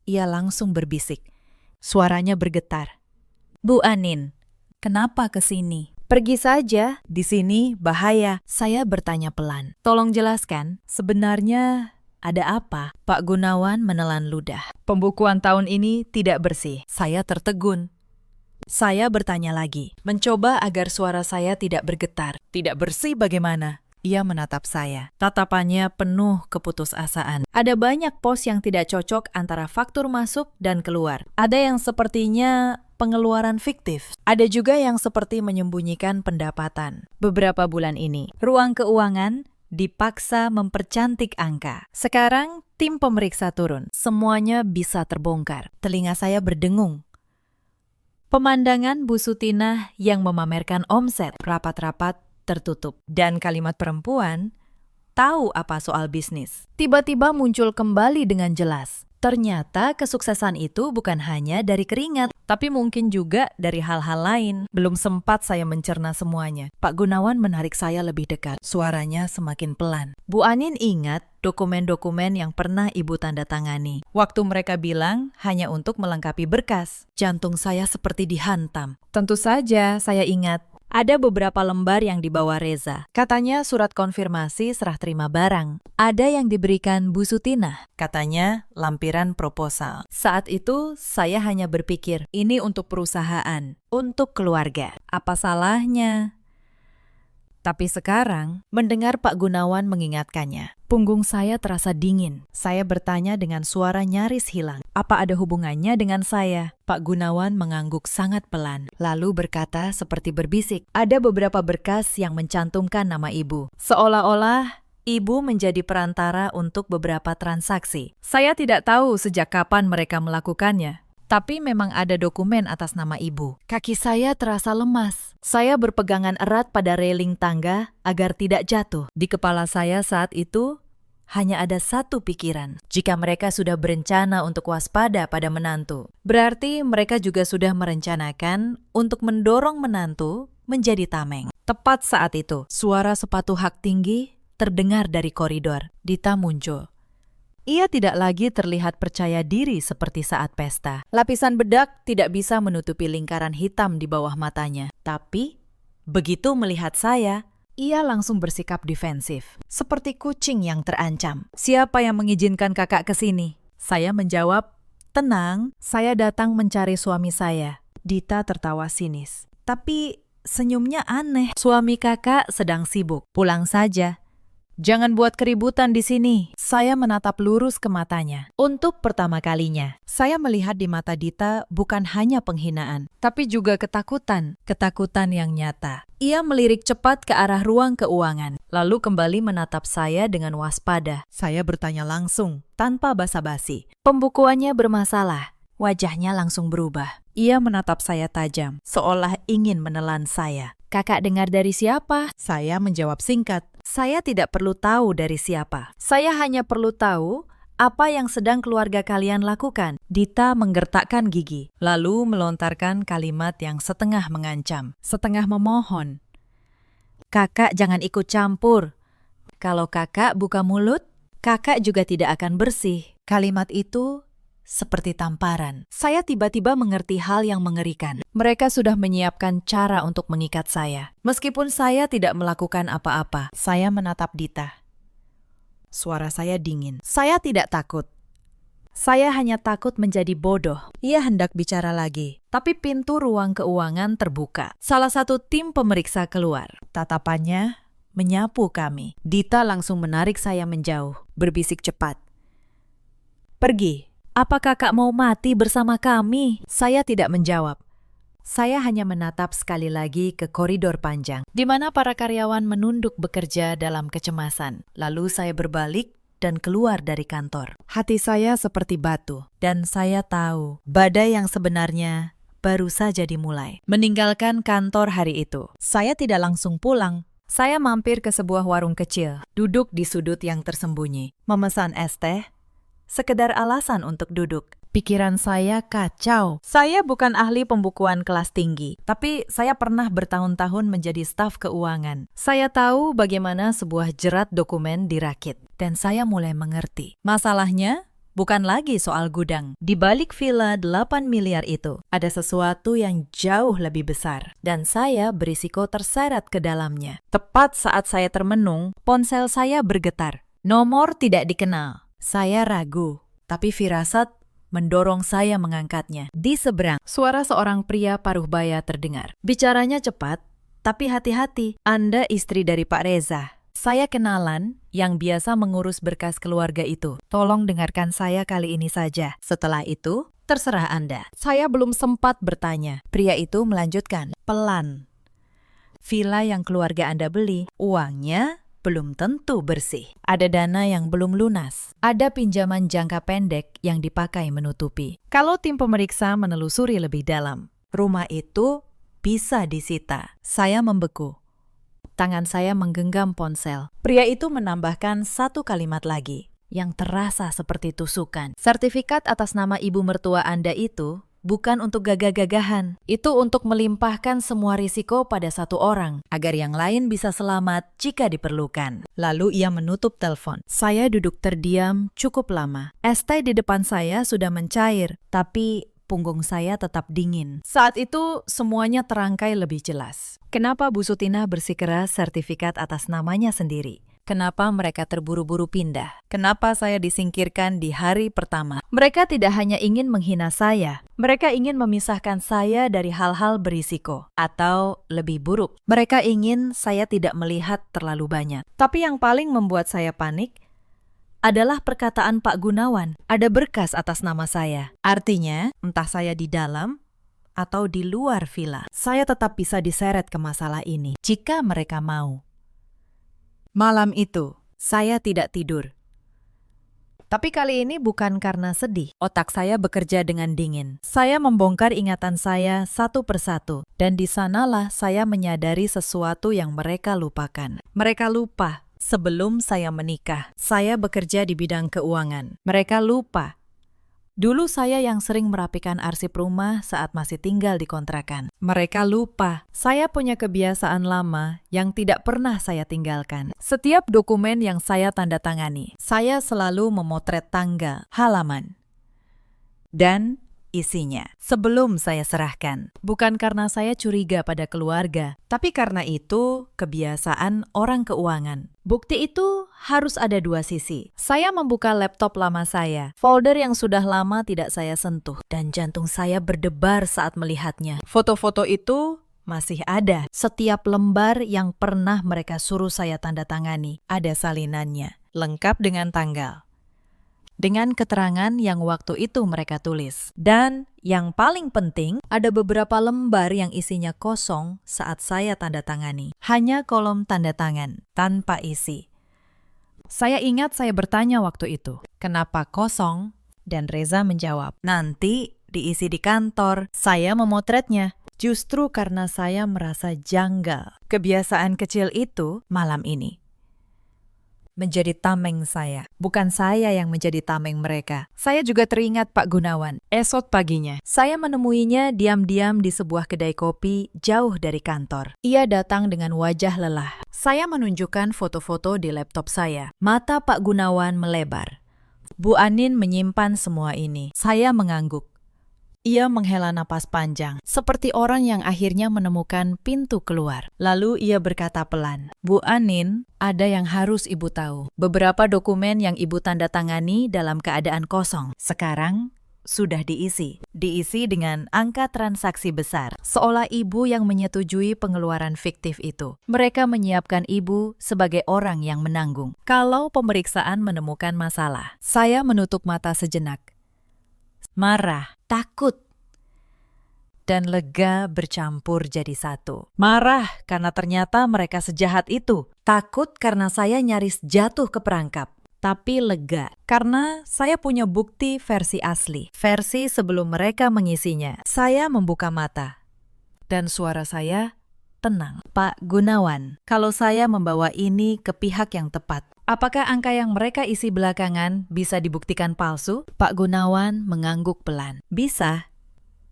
ia langsung berbisik. Suaranya bergetar. Bu Anin, kenapa ke sini? Pergi saja, di sini bahaya. Saya bertanya pelan. Tolong jelaskan, sebenarnya ada apa? Pak Gunawan menelan ludah. Pembukuan tahun ini tidak bersih. Saya tertegun. Saya bertanya lagi, mencoba agar suara saya tidak bergetar. Tidak bersih bagaimana? Ia menatap saya. Tatapannya penuh keputusasaan. Ada banyak pos yang tidak cocok antara faktur masuk dan keluar. Ada yang sepertinya pengeluaran fiktif. Ada juga yang seperti menyembunyikan pendapatan. Beberapa bulan ini, ruang keuangan dipaksa mempercantik angka. Sekarang, tim pemeriksa turun. Semuanya bisa terbongkar. Telinga saya berdengung. Pemandangan Bu Sutinah yang memamerkan omset rapat-rapat tertutup. Dan kalimat perempuan, tahu apa soal bisnis. Tiba-tiba muncul kembali dengan jelas. Ternyata kesuksesan itu bukan hanya dari keringat, tapi mungkin juga dari hal-hal lain. Belum sempat saya mencerna semuanya. Pak Gunawan menarik saya lebih dekat. Suaranya semakin pelan. Bu Anin ingat dokumen-dokumen yang pernah Ibu tanda tangani. Waktu mereka bilang hanya untuk melengkapi berkas. Jantung saya seperti dihantam. Tentu saja saya ingat. Ada beberapa lembar yang dibawa Reza. Katanya surat konfirmasi serah terima barang. Ada yang diberikan Bu Sutinah. Katanya lampiran proposal. Saat itu saya hanya berpikir, ini untuk perusahaan, untuk keluarga. Apa salahnya? Tapi sekarang, mendengar Pak Gunawan mengingatkannya, punggung saya terasa dingin. Saya bertanya dengan suara nyaris hilang. Apa ada hubungannya dengan saya? Pak Gunawan mengangguk sangat pelan, lalu berkata seperti berbisik. Ada beberapa berkas yang mencantumkan nama Ibu. Seolah-olah Ibu menjadi perantara untuk beberapa transaksi. Saya tidak tahu sejak kapan mereka melakukannya. Tapi memang ada dokumen atas nama Ibu. Kaki saya terasa lemas. Saya berpegangan erat pada railing tangga agar tidak jatuh. Di kepala saya saat itu hanya ada satu pikiran. Jika mereka sudah berencana untuk waspada pada menantu, berarti mereka juga sudah merencanakan untuk mendorong menantu menjadi tameng. Tepat saat itu, suara sepatu hak tinggi terdengar dari koridor. Dita muncul. Ia tidak lagi terlihat percaya diri seperti saat pesta. Lapisan bedak tidak bisa menutupi lingkaran hitam di bawah matanya. Tapi, begitu melihat saya, ia langsung bersikap defensif. Seperti kucing yang terancam. Siapa yang mengizinkan kakak ke sini? Saya menjawab, tenang, saya datang mencari suami saya. Dita tertawa sinis. Tapi, senyumnya aneh. Suami kakak sedang sibuk. Pulang saja. Jangan buat keributan di sini. Saya menatap lurus ke matanya. Untuk pertama kalinya, saya melihat di mata Dita bukan hanya penghinaan, tapi juga ketakutan. Ketakutan yang nyata. Ia melirik cepat ke arah ruang keuangan, lalu kembali menatap saya dengan waspada. Saya bertanya langsung, tanpa basa-basi. Pembukuannya bermasalah. Wajahnya langsung berubah. Ia menatap saya tajam, seolah ingin menelan saya. Kakak dengar dari siapa? Saya menjawab singkat. Saya tidak perlu tahu dari siapa. Saya hanya perlu tahu apa yang sedang keluarga kalian lakukan. Dita menggertakkan gigi, lalu melontarkan kalimat yang setengah mengancam, setengah memohon. Kakak jangan ikut campur. Kalau kakak buka mulut, kakak juga tidak akan bersih. Kalimat itu seperti tamparan. Saya tiba-tiba mengerti hal yang mengerikan. Mereka sudah menyiapkan cara untuk mengikat saya. Meskipun saya tidak melakukan apa-apa, saya menatap Dita. Suara saya dingin. Saya tidak takut. Saya hanya takut menjadi bodoh. Ia hendak bicara lagi, tapi pintu ruang keuangan terbuka. Salah satu tim pemeriksa keluar. Tatapannya menyapu kami. Dita langsung menarik saya menjauh, berbisik cepat. Pergi. Apa kakak mau mati bersama kami? Saya tidak menjawab. Saya hanya menatap sekali lagi ke koridor panjang, di mana para karyawan menunduk bekerja dalam kecemasan. Lalu saya berbalik dan keluar dari kantor. Hati saya seperti batu, dan saya tahu badai yang sebenarnya baru saja dimulai. Meninggalkan kantor hari itu, saya tidak langsung pulang. Saya mampir ke sebuah warung kecil, duduk di sudut yang tersembunyi, memesan es teh, sekedar alasan untuk duduk. Pikiran saya kacau. Saya bukan ahli pembukuan kelas tinggi, tapi saya pernah bertahun-tahun menjadi staf keuangan. Saya tahu bagaimana sebuah jerat dokumen dirakit, dan saya mulai mengerti. Masalahnya bukan lagi soal gudang. Di balik villa 8 miliar itu, ada sesuatu yang jauh lebih besar, dan saya berisiko terseret ke dalamnya. Tepat saat saya termenung, ponsel saya bergetar. Nomor tidak dikenal. Saya ragu, tapi firasat mendorong saya mengangkatnya. Di seberang, suara seorang pria paruh baya terdengar. Bicaranya cepat, tapi hati-hati. Anda istri dari Pak Reza. Saya kenalan yang biasa mengurus berkas keluarga itu. Tolong dengarkan saya kali ini saja. Setelah itu, terserah Anda. Saya belum sempat bertanya. Pria itu melanjutkan, pelan. Villa yang keluarga Anda beli, uangnya belum tentu bersih. Ada dana yang belum lunas. Ada pinjaman jangka pendek yang dipakai menutupi. Kalau tim pemeriksa menelusuri lebih dalam, rumah itu bisa disita. Saya membeku. Tangan saya menggenggam ponsel. Pria itu menambahkan satu kalimat lagi yang terasa seperti tusukan. Sertifikat atas nama ibu mertua Anda itu bukan untuk gagah-gagahan. Itu untuk melimpahkan semua risiko pada satu orang agar yang lain bisa selamat jika diperlukan. Lalu ia menutup telepon. Saya duduk terdiam cukup lama. Es teh di depan saya sudah mencair, tapi punggung saya tetap dingin. Saat itu semuanya terangkai lebih jelas. Kenapa Bu Sutina bersikeras sertifikat atas namanya sendiri? Kenapa mereka terburu-buru pindah? Kenapa saya disingkirkan di hari pertama? Mereka tidak hanya ingin menghina saya, mereka ingin memisahkan saya dari hal-hal berisiko. Atau lebih buruk, mereka ingin saya tidak melihat terlalu banyak. Tapi yang paling membuat saya panik adalah perkataan Pak Gunawan. Ada berkas atas nama saya. Artinya, entah saya di dalam atau di luar villa, saya tetap bisa diseret ke masalah ini jika mereka mau. Malam itu, saya tidak tidur. Tapi kali ini bukan karena sedih. Otak saya bekerja dengan dingin. Saya membongkar ingatan saya satu persatu. Dan di sanalah saya menyadari sesuatu yang mereka lupakan. Mereka lupa sebelum saya menikah, saya bekerja di bidang keuangan. Mereka lupa. Dulu saya yang sering merapikan arsip rumah saat masih tinggal di kontrakan. Mereka lupa. Saya punya kebiasaan lama yang tidak pernah saya tinggalkan. Setiap dokumen yang saya tanda tangani, saya selalu memotret tanggal, halaman, dan isinya sebelum saya serahkan. Bukan karena saya curiga pada keluarga, tapi karena itu kebiasaan orang keuangan. Bukti itu harus ada dua sisi. Saya membuka laptop lama saya, folder yang sudah lama tidak saya sentuh, dan jantung saya berdebar saat melihatnya. Foto-foto itu masih ada. Setiap lembar yang pernah mereka suruh saya tanda tangani, ada salinannya, lengkap dengan tanggal, dengan keterangan yang waktu itu mereka tulis. Dan yang paling penting, ada beberapa lembar yang isinya kosong saat saya tanda tangani. Hanya kolom tanda tangan, tanpa isi. Saya ingat saya bertanya waktu itu, kenapa kosong? Dan Reza menjawab, nanti diisi di kantor. Saya memotretnya. Justru karena saya merasa janggal. Kebiasaan kecil itu malam ini menjadi tameng saya. Bukan saya yang menjadi tameng mereka. Saya juga teringat Pak Gunawan. Esok paginya, saya menemuinya diam-diam di sebuah kedai kopi jauh dari kantor. Ia datang dengan wajah lelah. Saya menunjukkan foto-foto di laptop saya. Mata Pak Gunawan melebar. Bu Anin menyimpan semua ini. Saya mengangguk. Ia menghela napas panjang, seperti orang yang akhirnya menemukan pintu keluar. Lalu ia berkata pelan, Bu Anin, ada yang harus Ibu tahu. Beberapa dokumen yang Ibu tanda tangani dalam keadaan kosong, sekarang sudah diisi. Diisi dengan angka transaksi besar, seolah Ibu yang menyetujui pengeluaran fiktif itu. Mereka menyiapkan Ibu sebagai orang yang menanggung kalau pemeriksaan menemukan masalah. Saya menutup mata sejenak. Marah, takut, dan lega bercampur jadi satu. Marah karena ternyata mereka sejahat itu. Takut karena saya nyaris jatuh ke perangkap. Tapi lega karena saya punya bukti versi asli. Versi sebelum mereka mengisinya. Saya membuka mata. Dan suara saya tenang. Pak Gunawan, kalau saya membawa ini ke pihak yang tepat, apakah angka yang mereka isi belakangan bisa dibuktikan palsu? Pak Gunawan mengangguk pelan. Bisa,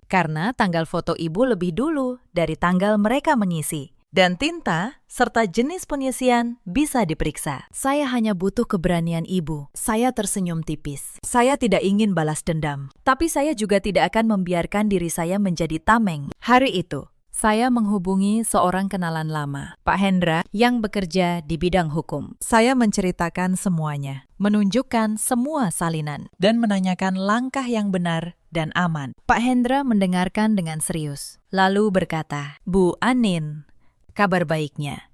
karena tanggal foto Ibu lebih dulu dari tanggal mereka mengisi. Dan tinta serta jenis pengisian bisa diperiksa. Saya hanya butuh keberanian Ibu. Saya tersenyum tipis. Saya tidak ingin balas dendam. Tapi saya juga tidak akan membiarkan diri saya menjadi tameng. Hari itu, saya menghubungi seorang kenalan lama, Pak Hendra, yang bekerja di bidang hukum. Saya menceritakan semuanya, menunjukkan semua salinan, dan menanyakan langkah yang benar dan aman. Pak Hendra mendengarkan dengan serius, lalu berkata, Bu Anin, kabar baiknya.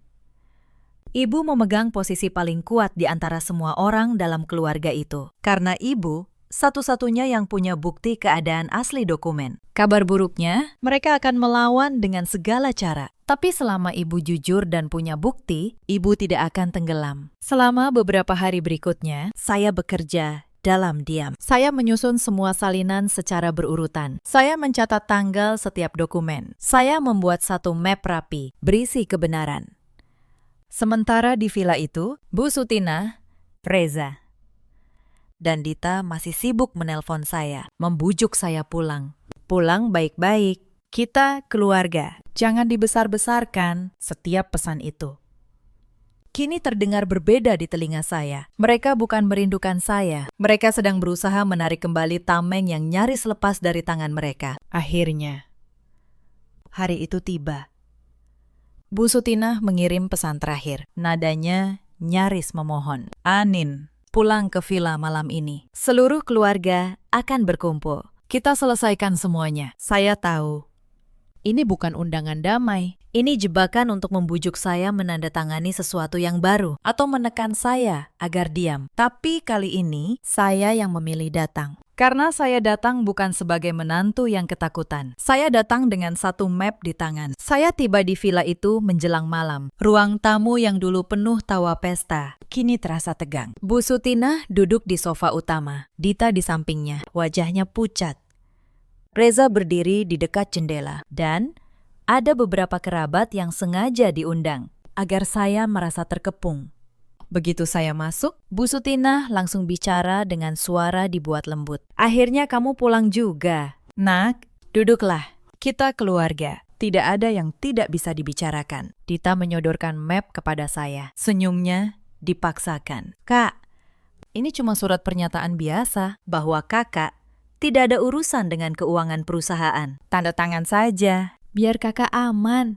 Ibu memegang posisi paling kuat di antara semua orang dalam keluarga itu. Karena ibu satu-satunya yang punya bukti keadaan asli dokumen. Kabar buruknya, mereka akan melawan dengan segala cara. Tapi selama ibu jujur dan punya bukti, ibu tidak akan tenggelam. Selama beberapa hari berikutnya, saya bekerja dalam diam. Saya menyusun semua salinan secara berurutan. Saya mencatat tanggal setiap dokumen. Saya membuat satu map rapi, berisi kebenaran. Sementara di villa itu, Bu Sutina, Reza, dan Dita masih sibuk menelpon saya, membujuk saya pulang. Pulang baik-baik, kita keluarga. Jangan dibesar-besarkan setiap pesan itu. Kini terdengar berbeda di telinga saya. Mereka bukan merindukan saya. Mereka sedang berusaha menarik kembali tameng yang nyaris lepas dari tangan mereka. Akhirnya, hari itu tiba. Bu Sutina mengirim pesan terakhir. Nadanya nyaris memohon. Anin, pulang ke villa malam ini. Seluruh keluarga akan berkumpul. Kita selesaikan semuanya. Saya tahu. Ini bukan undangan damai. Ini jebakan untuk membujuk saya menandatangani sesuatu yang baru atau menekan saya agar diam. Tapi kali ini saya yang memilih datang. Karena saya datang bukan sebagai menantu yang ketakutan. Saya datang dengan satu map di tangan. Saya tiba di villa itu menjelang malam. Ruang tamu yang dulu penuh tawa pesta, kini terasa tegang. Bu Sutina duduk di sofa utama. Dita di sampingnya, wajahnya pucat. Reza berdiri di dekat jendela. Dan ada beberapa kerabat yang sengaja diundang agar saya merasa terkepung. Begitu saya masuk, Bu Sutina langsung bicara dengan suara dibuat lembut. Akhirnya kamu pulang juga. Nak, duduklah. Kita keluarga. Tidak ada yang tidak bisa dibicarakan. Dita menyodorkan map kepada saya. Senyumnya dipaksakan. Kak, ini cuma surat pernyataan biasa bahwa kakak tidak ada urusan dengan keuangan perusahaan. Tanda tangan saja. Biar kakak aman.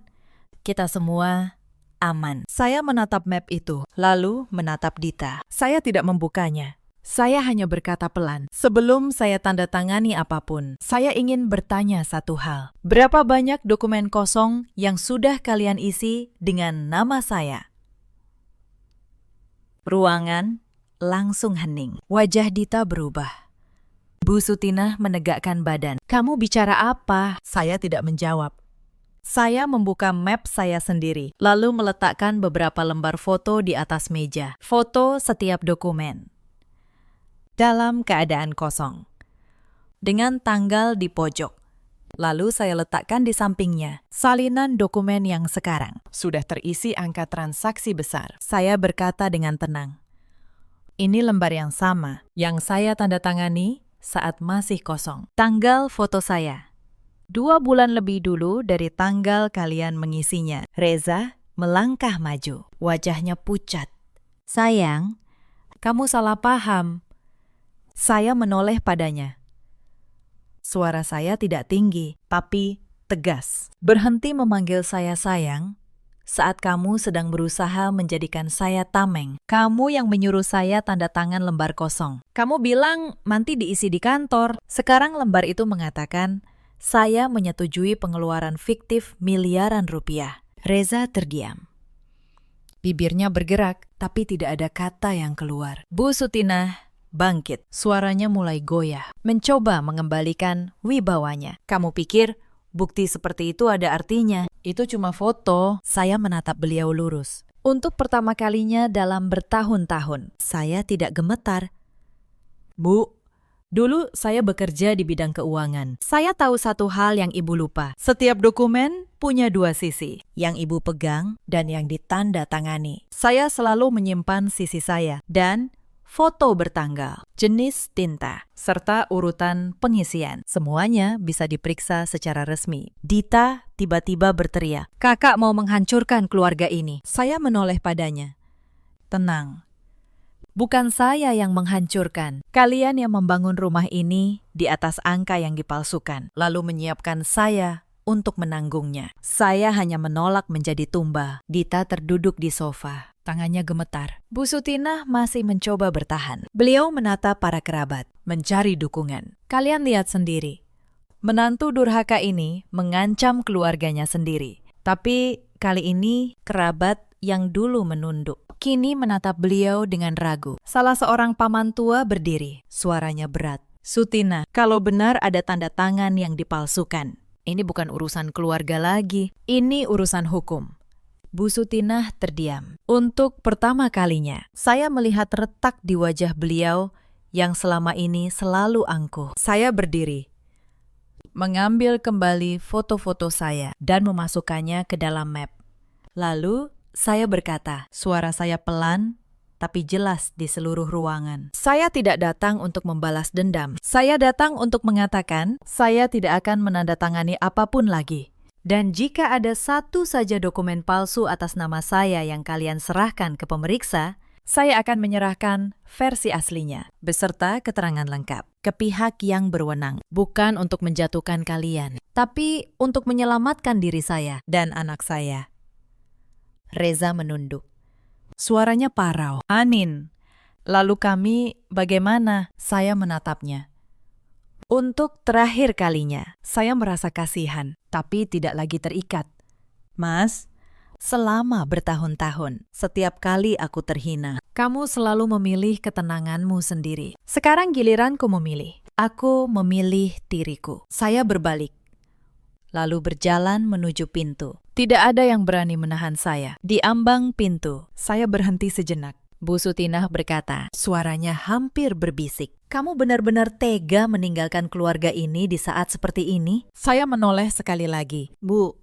Kita semua aman. Saya menatap map itu, lalu menatap Dita. Saya tidak membukanya. Saya hanya berkata pelan. Sebelum saya tanda tangani apapun, saya ingin bertanya satu hal. Berapa banyak dokumen kosong yang sudah kalian isi dengan nama saya? Ruangan langsung hening. Wajah Dita berubah. Bu Sutina menegakkan badan. Kamu bicara apa? Saya tidak menjawab. Saya membuka map saya sendiri, lalu meletakkan beberapa lembar foto di atas meja. Foto setiap dokumen. Dalam keadaan kosong. Dengan tanggal di pojok. Lalu saya letakkan di sampingnya salinan dokumen yang sekarang. Sudah terisi angka transaksi besar. Saya berkata dengan tenang. Ini lembar yang sama, yang saya tanda tangani saat masih kosong. Tanggal foto saya. 2 bulan lebih dulu dari tanggal kalian mengisinya. Reza melangkah maju. Wajahnya pucat. Sayang, kamu salah paham. Saya menoleh padanya. Suara saya tidak tinggi, tapi tegas. Berhenti memanggil saya sayang saat kamu sedang berusaha menjadikan saya tameng. Kamu yang menyuruh saya tanda tangan lembar kosong. Kamu bilang nanti diisi di kantor. Sekarang lembar itu mengatakan, saya menyetujui pengeluaran fiktif miliaran rupiah. Reza terdiam. Bibirnya bergerak, tapi tidak ada kata yang keluar. Bu Sutina bangkit. Suaranya mulai goyah, mencoba mengembalikan wibawanya. Kamu pikir bukti seperti itu ada artinya? Itu cuma foto. Saya menatap beliau lurus. Untuk pertama kalinya dalam bertahun-tahun, saya tidak gemetar. Bu, dulu saya bekerja di bidang keuangan. Saya tahu satu hal yang ibu lupa. Setiap dokumen punya 2 sisi, yang ibu pegang dan yang ditanda tangani. Saya selalu menyimpan sisi saya dan foto bertanggal, jenis tinta, serta urutan pengisian. Semuanya bisa diperiksa secara resmi. Dita tiba-tiba berteriak, "Kakak mau menghancurkan keluarga ini." Saya menoleh padanya. Tenang. Bukan saya yang menghancurkan. Kalian yang membangun rumah ini di atas angka yang dipalsukan, lalu menyiapkan saya untuk menanggungnya. Saya hanya menolak menjadi tumba. Dita terduduk di sofa. Tangannya gemetar. Bu Sutina masih mencoba bertahan. Beliau menatap para kerabat, mencari dukungan. Kalian lihat sendiri. Menantu durhaka ini mengancam keluarganya sendiri. Tapi kali ini kerabat yang dulu menunduk, kini menatap beliau dengan ragu. Salah seorang paman tua berdiri, suaranya berat. Sutina, kalau benar ada tanda tangan yang dipalsukan, ini bukan urusan keluarga lagi, ini urusan hukum. Bu Sutinah terdiam. Untuk pertama kalinya, saya melihat retak di wajah beliau yang selama ini selalu angkuh. Saya berdiri, mengambil kembali foto-foto saya dan memasukkannya ke dalam map. Lalu, saya berkata, suara saya pelan, tapi jelas di seluruh ruangan. Saya tidak datang untuk membalas dendam. Saya datang untuk mengatakan, saya tidak akan menandatangani apapun lagi. Dan jika ada satu saja dokumen palsu atas nama saya yang kalian serahkan ke pemeriksa, saya akan menyerahkan versi aslinya, beserta keterangan lengkap, ke pihak yang berwenang. Bukan untuk menjatuhkan kalian, tapi untuk menyelamatkan diri saya dan anak saya. Reza menunduk. Suaranya parau. Anin, lalu kami bagaimana? Saya menatapnya. Untuk terakhir kalinya, saya merasa kasihan, tapi tidak lagi terikat. Mas, selama bertahun-tahun, setiap kali aku terhina, kamu selalu memilih ketenanganmu sendiri. Sekarang giliranku memilih. Aku memilih diriku. Saya berbalik, lalu berjalan menuju pintu. Tidak ada yang berani menahan saya. Di ambang pintu, saya berhenti sejenak. Bu Sutinah berkata, suaranya hampir berbisik. Kamu benar-benar tega meninggalkan keluarga ini di saat seperti ini? Saya menoleh sekali lagi. Bu,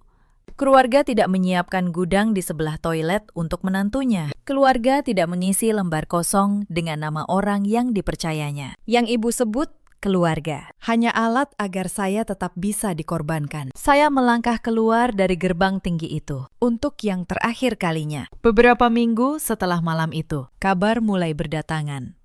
keluarga tidak menyiapkan gudang di sebelah toilet untuk menantunya. Keluarga tidak mengisi lembar kosong dengan nama orang yang dipercayanya. Yang ibu sebut keluarga. Hanya alat agar saya tetap bisa dikorbankan. Saya melangkah keluar dari gerbang tinggi itu untuk yang terakhir kalinya. Beberapa minggu setelah malam itu, kabar mulai berdatangan.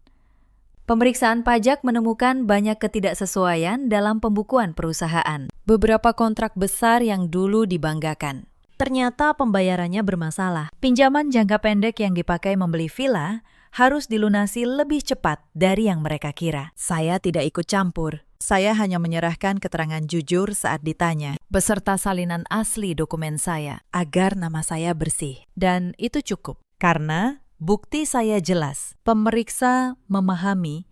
Pemeriksaan pajak menemukan banyak ketidaksesuaian dalam pembukuan perusahaan. Beberapa kontrak besar yang dulu dibanggakan, ternyata pembayarannya bermasalah. Pinjaman jangka pendek yang dipakai membeli villa harus dilunasi lebih cepat dari yang mereka kira. Saya tidak ikut campur. Saya hanya menyerahkan keterangan jujur saat ditanya, beserta salinan asli dokumen saya, agar nama saya bersih. Dan itu cukup, karena bukti saya jelas. Pemeriksa memahami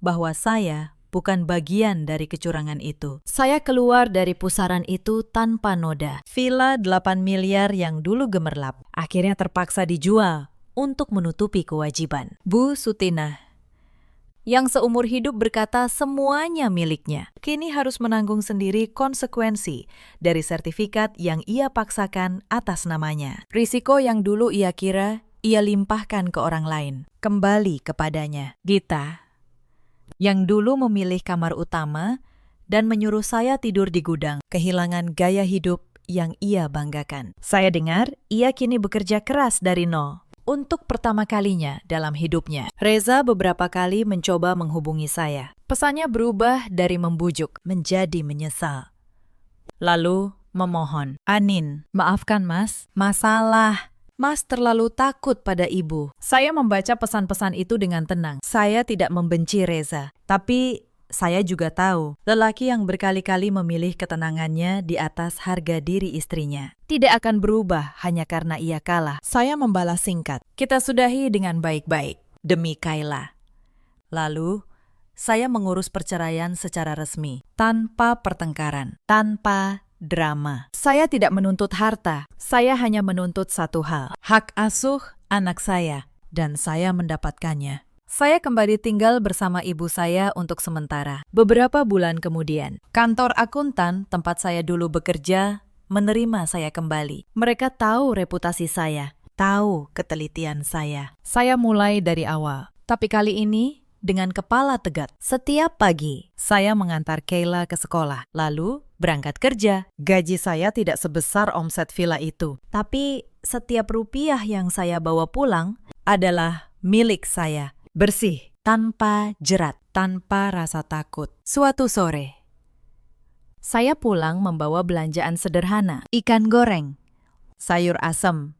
bahwa saya bukan bagian dari kecurangan itu. Saya keluar dari pusaran itu tanpa noda. Villa 8 miliar yang dulu gemerlap, akhirnya terpaksa dijual untuk menutupi kewajiban. Bu Sutinah, yang seumur hidup berkata semuanya miliknya, kini harus menanggung sendiri konsekuensi dari sertifikat yang ia paksakan atas namanya. Risiko yang dulu ia kira ia limpahkan ke orang lain, kembali kepadanya. Gita, yang dulu memilih kamar utama dan menyuruh saya tidur di gudang, kehilangan gaya hidup yang ia banggakan. Saya dengar ia kini bekerja keras dari nol. Untuk pertama kalinya dalam hidupnya, Reza beberapa kali mencoba menghubungi saya. Pesannya berubah dari membujuk menjadi menyesal. Lalu memohon, Anin, maafkan mas, masalah. Mas terlalu takut pada ibu. Saya membaca pesan-pesan itu dengan tenang. Saya tidak membenci Reza, tapi saya juga tahu lelaki yang berkali-kali memilih ketenangannya di atas harga diri istrinya tidak akan berubah hanya karena ia kalah. Saya membalas singkat, kita sudahi dengan baik-baik, demi Kayla. Lalu, saya mengurus perceraian secara resmi, tanpa pertengkaran, tanpa drama. Saya tidak menuntut harta, saya hanya menuntut satu hal, hak asuh anak saya, dan saya mendapatkannya. Saya kembali tinggal bersama ibu saya untuk sementara. Beberapa bulan kemudian, kantor akuntan tempat saya dulu bekerja menerima saya kembali. Mereka tahu reputasi saya, tahu ketelitian saya. Saya mulai dari awal, tapi kali ini dengan kepala tegak. Setiap pagi, saya mengantar Kayla ke sekolah, lalu berangkat kerja. Gaji saya tidak sebesar omset villa itu, tapi setiap rupiah yang saya bawa pulang adalah milik saya. Bersih, tanpa jerat, tanpa rasa takut. Suatu sore, saya pulang membawa belanjaan sederhana, ikan goreng, sayur asem,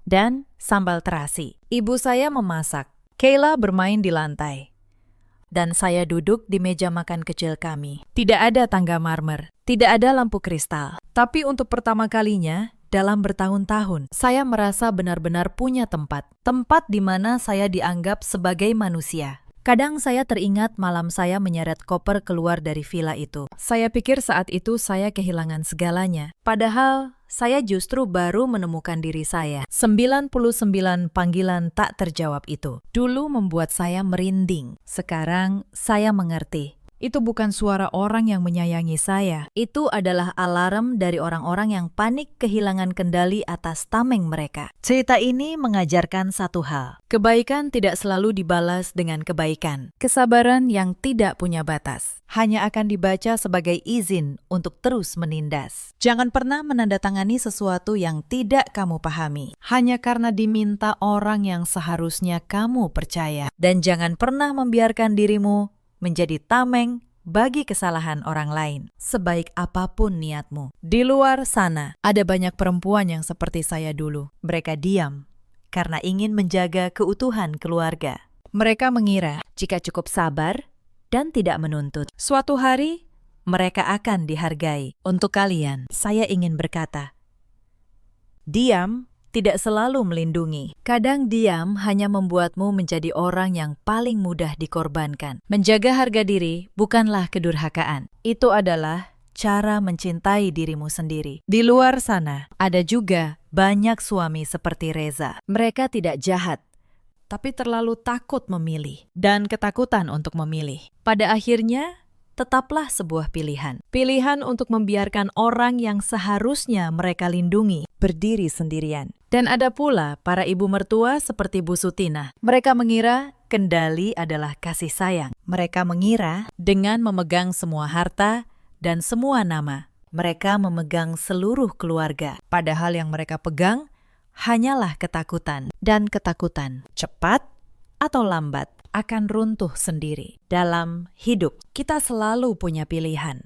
dan sambal terasi. Ibu saya memasak, Kayla bermain di lantai, dan saya duduk di meja makan kecil kami. Tidak ada tangga marmer, tidak ada lampu kristal. Tapi untuk pertama kalinya, dalam bertahun-tahun. Saya merasa benar-benar punya tempat di mana saya dianggap sebagai manusia. Kadang saya teringat malam saya menyeret koper keluar dari villa itu. Saya pikir saat itu saya kehilangan segalanya. Padahal saya justru baru menemukan diri saya. 99 panggilan tak terjawab itu dulu membuat saya merinding. Sekarang saya mengerti. Itu bukan suara orang yang menyayangi saya. Itu adalah alarm dari orang-orang yang panik kehilangan kendali atas tameng mereka. Cerita ini mengajarkan satu hal. Kebaikan tidak selalu dibalas dengan kebaikan. Kesabaran yang tidak punya batas hanya akan dibaca sebagai izin untuk terus menindas. Jangan pernah menandatangani sesuatu yang tidak kamu pahami hanya karena diminta orang yang seharusnya kamu percaya. Dan jangan pernah membiarkan dirimu menjadi tameng bagi kesalahan orang lain, sebaik apapun niatmu. Di luar sana, ada banyak perempuan yang seperti saya dulu. Mereka diam karena ingin menjaga keutuhan keluarga. Mereka mengira jika cukup sabar dan tidak menuntut, suatu hari mereka akan dihargai. Untuk kalian, saya ingin berkata, diam tidak selalu melindungi. Kadang diam hanya membuatmu menjadi orang yang paling mudah dikorbankan. Menjaga harga diri bukanlah kedurhakaan. Itu adalah cara mencintai dirimu sendiri. Di luar sana, ada juga banyak suami seperti Reza. Mereka tidak jahat, tapi terlalu takut memilih dan ketakutan untuk memilih. Pada akhirnya, tetaplah sebuah pilihan. Pilihan untuk membiarkan orang yang seharusnya mereka lindungi berdiri sendirian. Dan ada pula para ibu mertua seperti Bu Sutina. Mereka mengira kendali adalah kasih sayang. Mereka mengira dengan memegang semua harta dan semua nama, mereka memegang seluruh keluarga. Padahal yang mereka pegang hanyalah ketakutan. Dan ketakutan, cepat atau lambat, akan runtuh sendiri. Dalam hidup, kita selalu punya pilihan.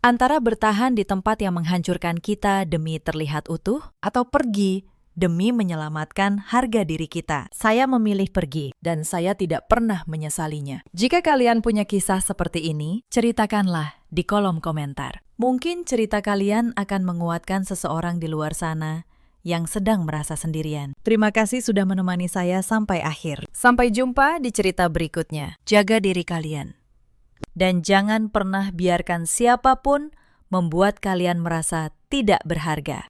Antara bertahan di tempat yang menghancurkan kita demi terlihat utuh, atau pergi demi menyelamatkan harga diri kita. Saya memilih pergi, dan saya tidak pernah menyesalinya. Jika kalian punya kisah seperti ini, ceritakanlah di kolom komentar. Mungkin cerita kalian akan menguatkan seseorang di luar sana yang sedang merasa sendirian. Terima kasih sudah menemani saya sampai akhir. Sampai jumpa di cerita berikutnya. Jaga diri kalian. Dan jangan pernah biarkan siapapun membuat kalian merasa tidak berharga.